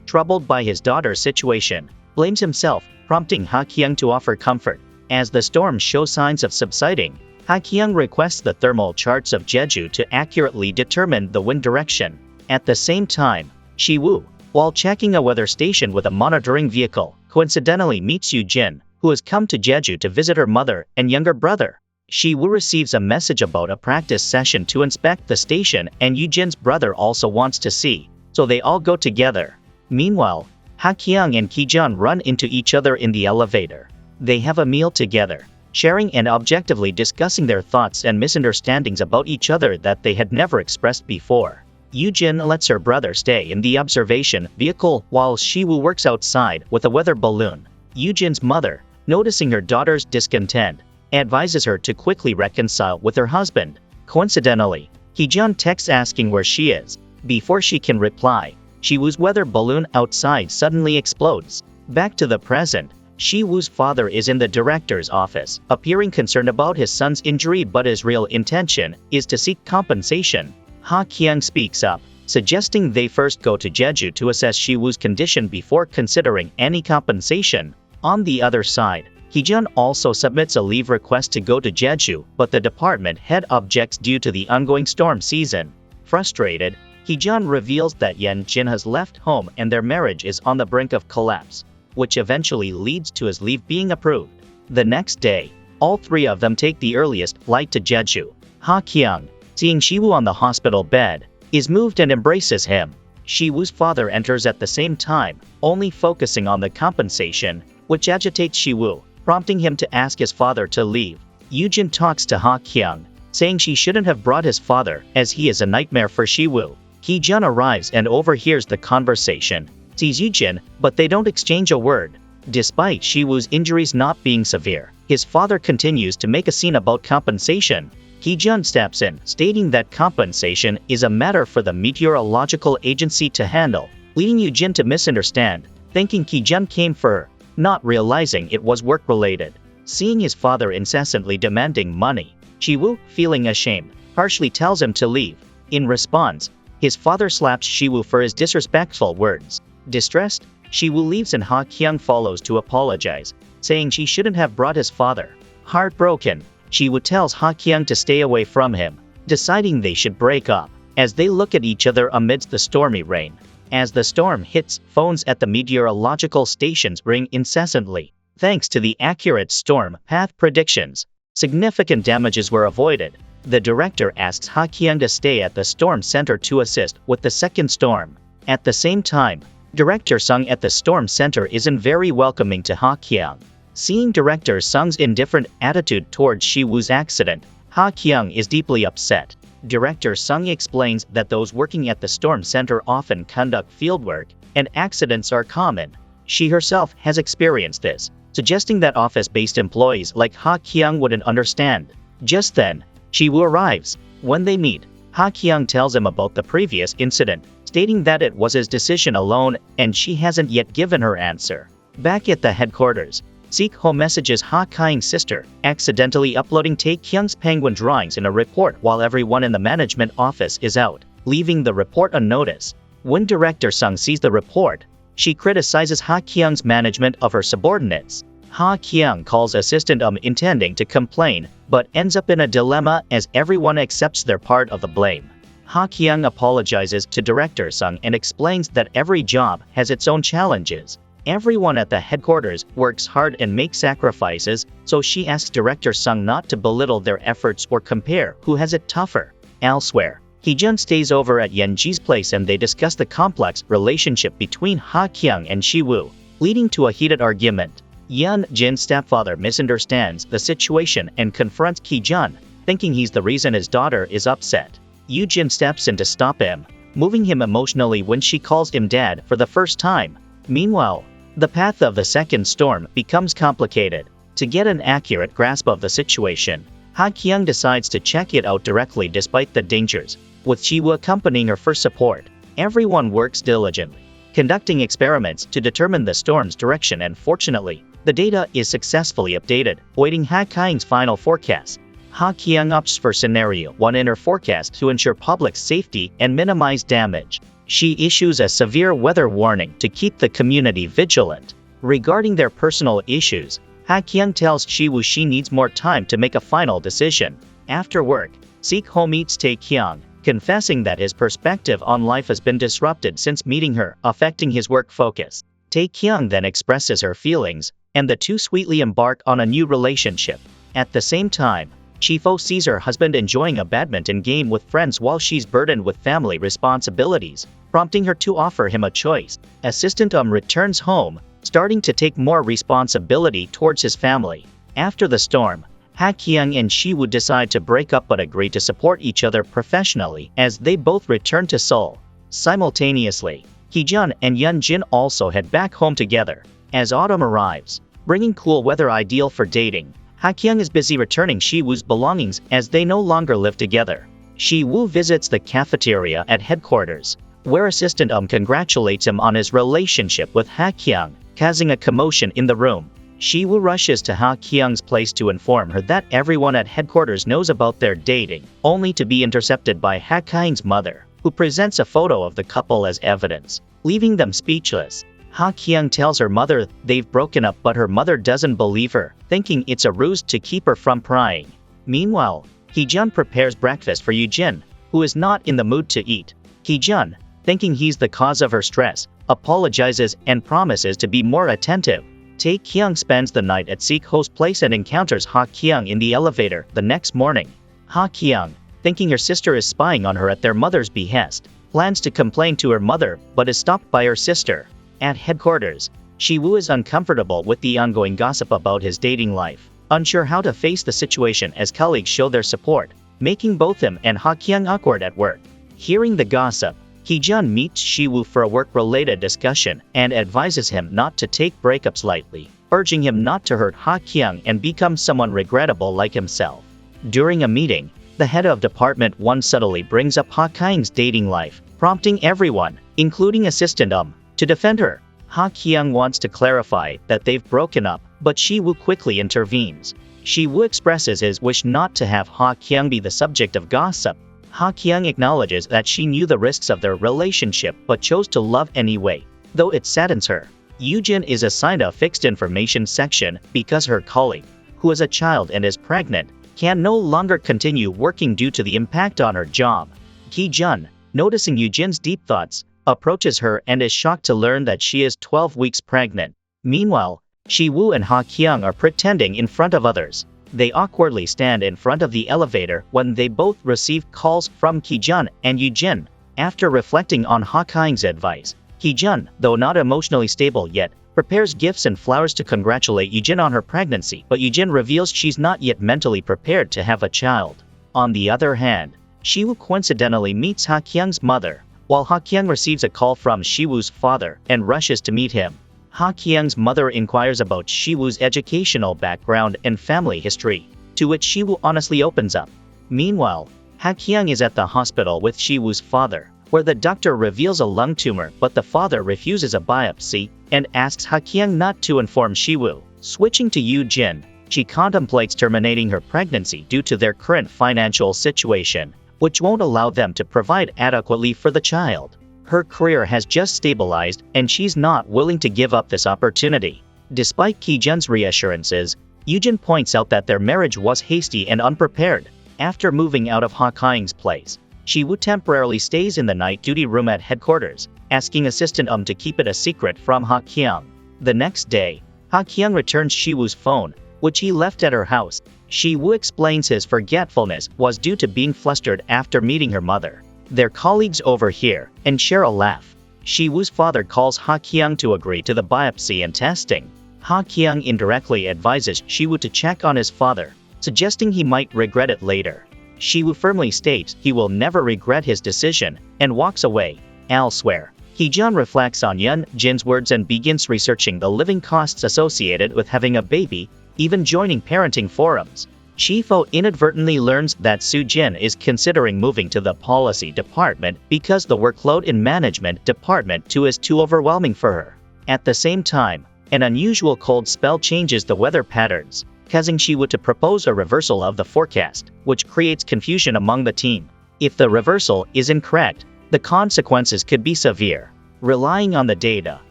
troubled by his daughter's situation, blames himself, prompting Ha Kyung to offer comfort. As the storms show signs of subsiding, Ha Kyung requests the thermal charts of Jeju to accurately determine the wind direction. At the same time, Shiwoo, while checking a weather station with a monitoring vehicle, coincidentally meets Yoo-jin, who has come to Jeju to visit her mother and younger brother. Shiwoo receives a message about a practice session to inspect the station, and Yoo-jin's brother also wants to see, so they all go together. Meanwhile, Ha Kyung and Ki-jun run into each other in the elevator. They have a meal together, sharing and objectively discussing their thoughts and misunderstandings about each other that they had never expressed before. Yoo-jin lets her brother stay in the observation vehicle while Siwoo works outside with a weather balloon. Yoo-jin's mother, noticing her daughter's discontent, advises her to quickly reconcile with her husband. Coincidentally, Ki-jun texts asking where she is. Before she can reply, Siwoo's weather balloon outside suddenly explodes. Back to the present, Siwoo's father is in the director's office, appearing concerned about his son's injury, but his real intention is to seek compensation. Ha Kyung speaks up, suggesting they first go to Jeju to assess Siwoo's condition before considering any compensation. On the other side, Ki-jun also submits a leave request to go to Jeju, but the department head objects due to the ongoing storm season. Frustrated, Ki-jun reveals that Yen-jin has left home and their marriage is on the brink of collapse, which eventually leads to his leave being approved. The next day, all three of them take the earliest flight to Jeju. Ha Kyung, seeing Siwoo on the hospital bed, is moved and embraces him. Siwoo's father enters at the same time, only focusing on the compensation, which agitates Siwoo, prompting him to ask his father to leave. Yoo-jin talks to Ha Kyung, saying she shouldn't have brought his father, as he is a nightmare for Siwoo. Ki-jun arrives and overhears the conversation, sees Yoo-jin, but they don't exchange a word. Despite Siwoo's injuries not being severe, his father continues to make a scene about compensation. Ki-jun steps in, stating that compensation is a matter for the meteorological agency to handle, leading Yoo-jin to misunderstand, thinking Ki-jun came for her, not realizing it was work-related. Seeing his father incessantly demanding money, Siwoo, feeling ashamed, harshly tells him to leave. In response, his father slaps Siwoo for his disrespectful words. Distressed, Siwoo leaves and Ha Kyung follows to apologize, saying she shouldn't have brought his father. Heartbroken, Siwoo tells Ha Kyung to stay away from him, deciding they should break up, as they look at each other amidst the stormy rain. As the storm hits, phones at the meteorological stations ring incessantly. Thanks to the accurate storm path predictions, significant damages were avoided. The director asks Ha Kyung to stay at the storm center to assist with the second storm. At the same time, Director Sung at the storm center isn't very welcoming to Ha Kyung. Seeing Director Sung's indifferent attitude towards Siwoo's accident, Ha Kyung is deeply upset. Director Sung explains that those working at the storm center often conduct fieldwork, and accidents are common. She herself has experienced this, suggesting that office-based employees like Ha Kyung wouldn't understand. Just then, Siwoo arrives. When they meet, Ha Kyung tells him about the previous incident, stating that it was his decision alone and she hasn't yet given her answer. Back at the headquarters, Sik-ho messages Ha Kyung's sister, accidentally uploading Tae-kyung's penguin drawings in a report while everyone in the management office is out, leaving the report unnoticed. When Director Sung sees the report, she criticizes Ha Kyung's management of her subordinates. Ha Kyung calls Assistant intending to complain, but ends up in a dilemma as everyone accepts their part of the blame. Ha Kyung apologizes to Director Sung and explains that every job has its own challenges. Everyone at the headquarters works hard and makes sacrifices, so she asks Director Sung not to belittle their efforts or compare who has it tougher. Elsewhere, Ki-jun stays over at Yen-ji's place and they discuss the complex relationship between Ha Kyung and Siwoo, leading to a heated argument. Yen-jin's stepfather misunderstands the situation and confronts Ki-jun, thinking he's the reason his daughter is upset. Yoo-jin steps in to stop him, moving him emotionally when she calls him dad for the first time. Meanwhile, the path of the second storm becomes complicated. To get an accurate grasp of the situation, Ha Kyung decides to check it out directly despite the dangers, with Siwoo accompanying her for support. Everyone works diligently, conducting experiments to determine the storm's direction, and fortunately, the data is successfully updated, awaiting Ha Kyung's final forecast. Ha Kyung opts for Scenario 1 in her forecast to ensure public safety and minimize damage. She issues a severe weather warning to keep the community vigilant. Regarding their personal issues, Ha Kyung tells Siwoo she needs more time to make a final decision. After work, Sik-ho meets Tae-kyung, confessing that his perspective on life has been disrupted since meeting her, affecting his work focus. Tae-kyung then expresses her feelings, and the two sweetly embark on a new relationship. At the same time, Chifo sees her husband enjoying a badminton game with friends while she's burdened with family responsibilities, prompting her to offer him a choice. Assistant returns home, starting to take more responsibility towards his family. After the storm, Ha Kyung and Shiwoo decide to break up but agree to support each other professionally as they both return to Seoul. Simultaneously, Heejun and Yeonjin also head back home together. As autumn arrives, bringing cool weather ideal for dating, Ha Kyung is busy returning Shiwoo's belongings as they no longer live together. Shiwoo visits the cafeteria at headquarters, where Assistant congratulates him on his relationship with Ha Kyung, causing a commotion in the room. Shiwoo rushes to Ha Kyung's place to inform her that everyone at headquarters knows about their dating, only to be intercepted by Ha Kyung's mother, who presents a photo of the couple as evidence, leaving them speechless. Ha Kyung tells her mother they've broken up, but her mother doesn't believe her, thinking it's a ruse to keep her from prying. Meanwhile, Heejun prepares breakfast for Yoojin, who is not in the mood to eat. Heejun, thinking he's the cause of her stress, apologizes and promises to be more attentive. Tae Kyung spends the night at Seekho's place and encounters Ha Kyung in the elevator the next morning. Ha Kyung, thinking her sister is spying on her at their mother's behest, plans to complain to her mother but is stopped by her sister. At headquarters, Shiwoo is uncomfortable with the ongoing gossip about his dating life, unsure how to face the situation as colleagues show their support, making both him and Ha Kyung awkward at work. Hearing the gossip, Heejun meets Shiwoo for a work-related discussion and advises him not to take breakups lightly, urging him not to hurt Ha Kyung and become someone regrettable like himself. During a meeting, the head of Department 1 subtly brings up Ha Kyung's dating life, prompting everyone, including Assistant to defend her. Ha Kyung wants to clarify that they've broken up, but Shiwoo quickly intervenes. Shiwoo expresses his wish not to have Ha Kyung be the subject of gossip. Ha Kyung acknowledges that she knew the risks of their relationship but chose to love anyway, though it saddens her. Yoojin is assigned a fixed information section because her colleague, who is a child and is pregnant, can no longer continue working due to the impact on her job. Heejun, noticing Yoojin's deep thoughts, approaches her and is shocked to learn that she is 12 weeks pregnant. Meanwhile, Shiwoo and Ha Kyung are pretending in front of others. They awkwardly stand in front of the elevator when they both receive calls from Heejun and Yoojin. After reflecting on Ha Kyung's advice, Heejun, though not emotionally stable yet, prepares gifts and flowers to congratulate Yoojin on her pregnancy, but Yoojin reveals she's not yet mentally prepared to have a child. On the other hand, Shiwoo coincidentally meets Ha Kyung's mother, while Ha Kyung receives a call from Shiwoo's father and rushes to meet him. Ha Kyung's mother inquires about Shiwoo's educational background and family history, to which Shiwoo honestly opens up. Meanwhile, Ha Kyung is at the hospital with Shiwoo's father, where the doctor reveals a lung tumor but the father refuses a biopsy and asks Ha Kyung not to inform Shiwoo. Switching to Yoojin, she contemplates terminating her pregnancy due to their current financial situation, which won't allow them to provide adequately for the child. Her career has just stabilized and she's not willing to give up this opportunity. Despite Heejun's reassurances, Yoojin points out that their marriage was hasty and unprepared. After moving out of Ha Kyung's place, Shiwoo temporarily stays in the night duty room at headquarters, asking Assistant to keep it a secret from Ha Kyung. The next day, Ha Kyung returns Shiwoo's phone, which he left at her house. Shiwoo explains his forgetfulness was due to being flustered after meeting her mother. Their colleagues overhear and share a laugh. Shiwoo's father calls Ha Kyung to agree to the biopsy and testing. Ha Kyung indirectly advises Shiwoo to check on his father, suggesting he might regret it later. Shiwoo firmly states he will never regret his decision and walks away. Elsewhere, Heejun reflects on Yeonjin's words and begins researching the living costs associated with having a baby, even joining parenting forums. Chifo inadvertently learns that Soo-jin is considering moving to the policy department because the workload in management department 2 is too overwhelming for her. At the same time, an unusual cold spell changes the weather patterns, causing Shiwoo to propose a reversal of the forecast, which creates confusion among the team. If the reversal is incorrect, the consequences could be severe. Relying on the data,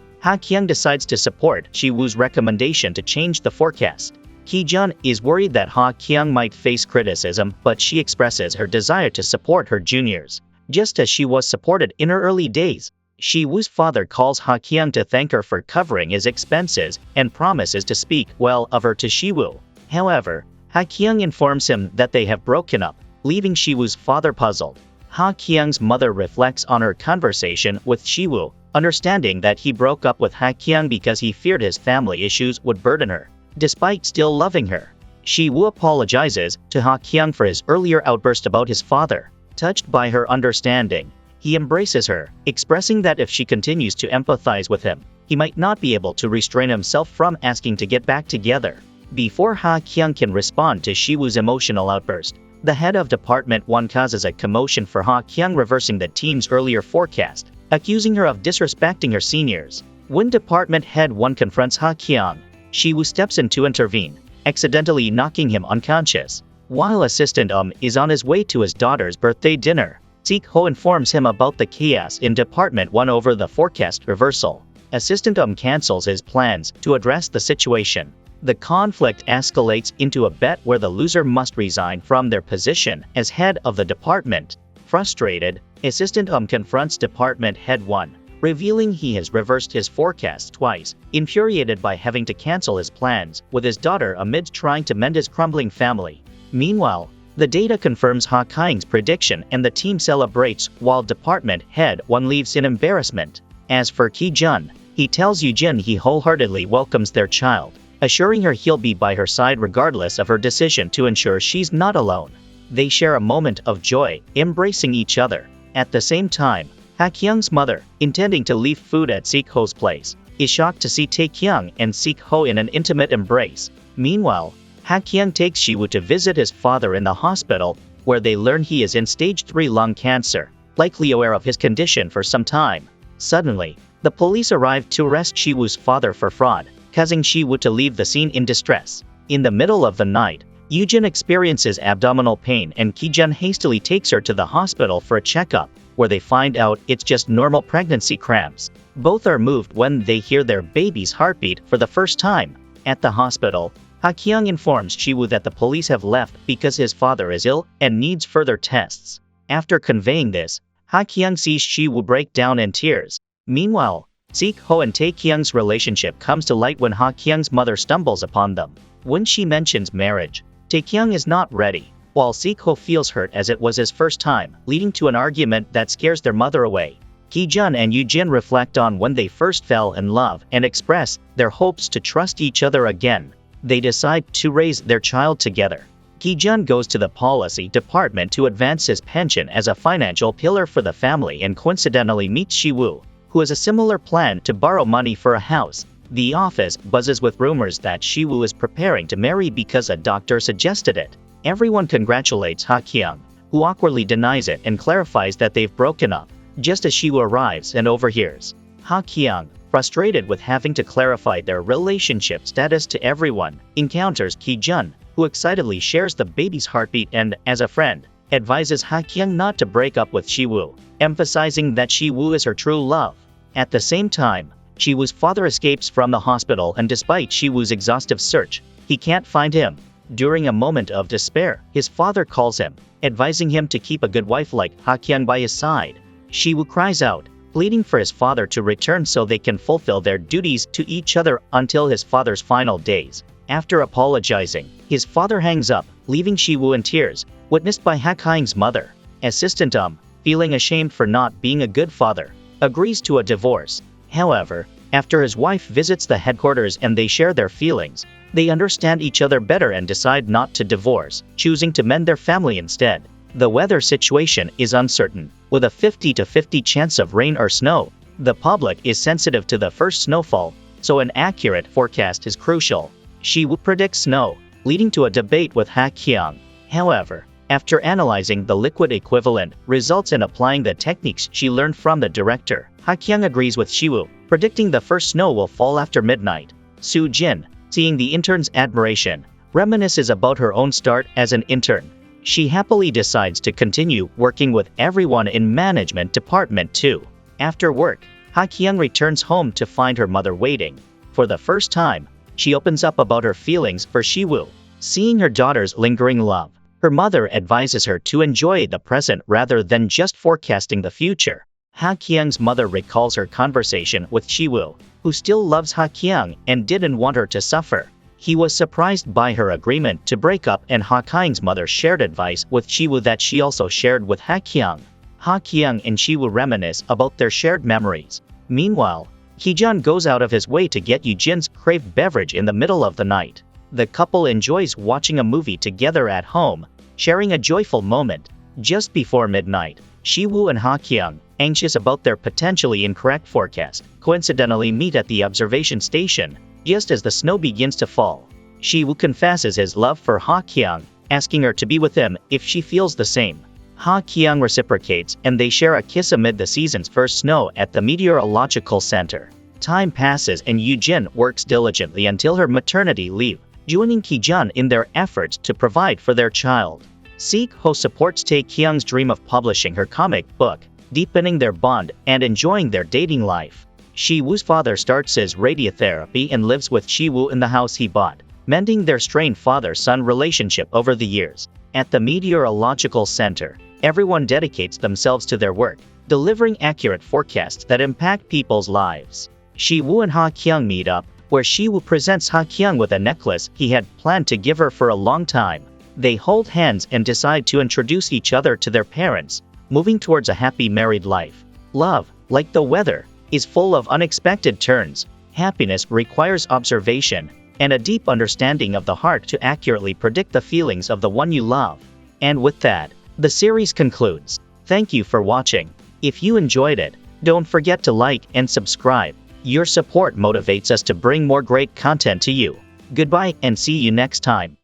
Ha Kyung decides to support Shiwoo's recommendation to change the forecast. Heejun is worried that Ha Kyung might face criticism, but she expresses her desire to support her juniors, just as she was supported in her early days. Shiwoo's father calls Ha Kyung to thank her for covering his expenses and promises to speak well of her to Shiwoo. However, Ha Kyung informs him that they have broken up, leaving Shiwoo's father puzzled. Ha Kyung's mother reflects on her conversation with Shiwoo, understanding that he broke up with Ha Kyung because he feared his family issues would burden her, despite still loving her. Shiwoo apologizes to Ha Kyung for his earlier outburst about his father. Touched by her understanding, he embraces her, expressing that if she continues to empathize with him, he might not be able to restrain himself from asking to get back together. Before Ha Kyung can respond to Shiwoo's emotional outburst, the head of Department 1 causes a commotion for Ha Kyung, reversing the team's earlier forecast, accusing her of disrespecting her seniors. When Department Head 1 confronts Ha Kyung, Shiwoo steps in to intervene, accidentally knocking him unconscious. While Assistant is on his way to his daughter's birthday dinner, Sik-ho informs him about the chaos in Department 1 over the forecast reversal. Assistant cancels his plans to address the situation. The conflict escalates into a bet where the loser must resign from their position as head of the department. Frustrated, Assistant confronts Department Head 1, revealing he has reversed his forecast twice, infuriated by having to cancel his plans with his daughter amid trying to mend his crumbling family. Meanwhile, the data confirms Ha Kyung's prediction and the team celebrates while Department Head 1 leaves in embarrassment. As for Ki-jun, he tells Yoo-jin he wholeheartedly welcomes their child, assuring her he'll be by her side regardless of her decision to ensure she's not alone. They share a moment of joy, embracing each other. At the same time, Ha Kyung's mother, intending to leave food at Sik-ho's place, is shocked to see Tae-kyung and Sik-ho in an intimate embrace. Meanwhile, Ha Kyung takes Shiwoo to visit his father in the hospital, where they learn he is in stage 3 lung cancer, likely aware of his condition for some time. Suddenly, the police arrive to arrest Shiwoo's father for fraud, causing Shiwoo to leave the scene in distress. In the middle of the night, Yoo-jin experiences abdominal pain and Ki-jun hastily takes her to the hospital for a checkup, where they find out it's just normal pregnancy cramps. Both are moved when they hear their baby's heartbeat for the first time. At the hospital, Ha Kyung informs Shiwoo that the police have left because his father is ill and needs further tests. After conveying this, Ha Kyung sees Shiwoo break down in tears. Meanwhile, Sik-ho and Tae-kyung's relationship comes to light when Ha Kyung's mother stumbles upon them. When she mentions marriage, Tae-kyung is not ready, while Sik-ho feels hurt as it was his first time, leading to an argument that scares their mother away. Ki-jun and Yoo-jin reflect on when they first fell in love and express their hopes to trust each other again. They decide to raise their child together. Ki-jun goes to the policy department to advance his pension as a financial pillar for the family and coincidentally meets Shiwoo, who has a similar plan to borrow money for a house. The office buzzes with rumors that Shiwoo is preparing to marry because a doctor suggested it. Everyone congratulates Ha Kyung, who awkwardly denies it and clarifies that they've broken up, just as Shiwoo arrives and overhears. Ha Kyung, frustrated with having to clarify their relationship status to everyone, encounters Ki-jun, who excitedly shares the baby's heartbeat and, as a friend, advises Ha Kyung not to break up with Shiwoo, emphasizing that Shiwoo is her true love. At the same time, Shiwoo's father escapes from the hospital and despite Shiwoo's exhaustive search, he can't find him. During a moment of despair, his father calls him, advising him to keep a good wife like Ha Kyung by his side. Shiwoo cries out, pleading for his father to return so they can fulfill their duties to each other until his father's final days. After apologizing, his father hangs up, leaving Shiwoo in tears, witnessed by Ha Kyung's mother. Assistant feeling ashamed for not being a good father, agrees to a divorce. However, after his wife visits the headquarters and they share their feelings, they understand each other better and decide not to divorce, choosing to mend their family instead. The weather situation is uncertain, with a 50-50 chance of rain or snow. The public is sensitive to the first snowfall, so an accurate forecast is crucial. Shiwoo predicts snow, leading to a debate with Ha Kyung. However, after analyzing the liquid equivalent results and applying the techniques she learned from the director, Ha Kyung agrees with Shiwoo, predicting the first snow will fall after midnight. Soo-jin, seeing the intern's admiration, reminisces about her own start as an intern. She happily decides to continue working with everyone in management department too. After work, Ha Kyung returns home to find her mother waiting. For the first time, she opens up about her feelings for Shiwoo. Seeing her daughter's lingering love, her mother advises her to enjoy the present rather than just forecasting the future. Ha Kyung's mother recalls her conversation with Shiwoo, who still loves Ha Kyung and didn't want her to suffer. He was surprised by her agreement to break up, and Ha Kyung's mother shared advice with Chiwoo that she also shared with Ha Kyung. Ha Kyung and Chiwoo reminisce about their shared memories. Meanwhile, Heejun goes out of his way to get Yoojin's craved beverage in the middle of the night. The couple enjoys watching a movie together at home, sharing a joyful moment. Just before midnight, Chiwoo and Ha Kyung, anxious about their potentially incorrect forecast, coincidentally meet at the observation station, just as the snow begins to fall. Chiwoo confesses his love for Ha Kyung, asking her to be with him if she feels the same. Ha Kyung reciprocates, and they share a kiss amid the season's first snow at the meteorological center. Time passes and Yoojin works diligently until her maternity leave, joining Heejun in their efforts to provide for their child. Seek-ho supports Tae Kyung's dream of publishing her comic book, deepening their bond and enjoying their dating life. Chiwoo's father starts his radiotherapy and lives with Chiwoo in the house he bought, mending their strained father-son relationship over the years. At the meteorological center, everyone dedicates themselves to their work, delivering accurate forecasts that impact people's lives. Chiwoo and Ha Kyung meet up, where Chiwoo presents Ha Kyung with a necklace he had planned to give her for a long time. They hold hands and decide to introduce each other to their parents, moving towards a happy married life. Love, like the weather, is full of unexpected turns. Happiness requires observation and a deep understanding of the heart to accurately predict the feelings of the one you love. And with that, the series concludes. Thank you for watching. If you enjoyed it, don't forget to like and subscribe. Your support motivates us to bring more great content to you. Goodbye and see you next time.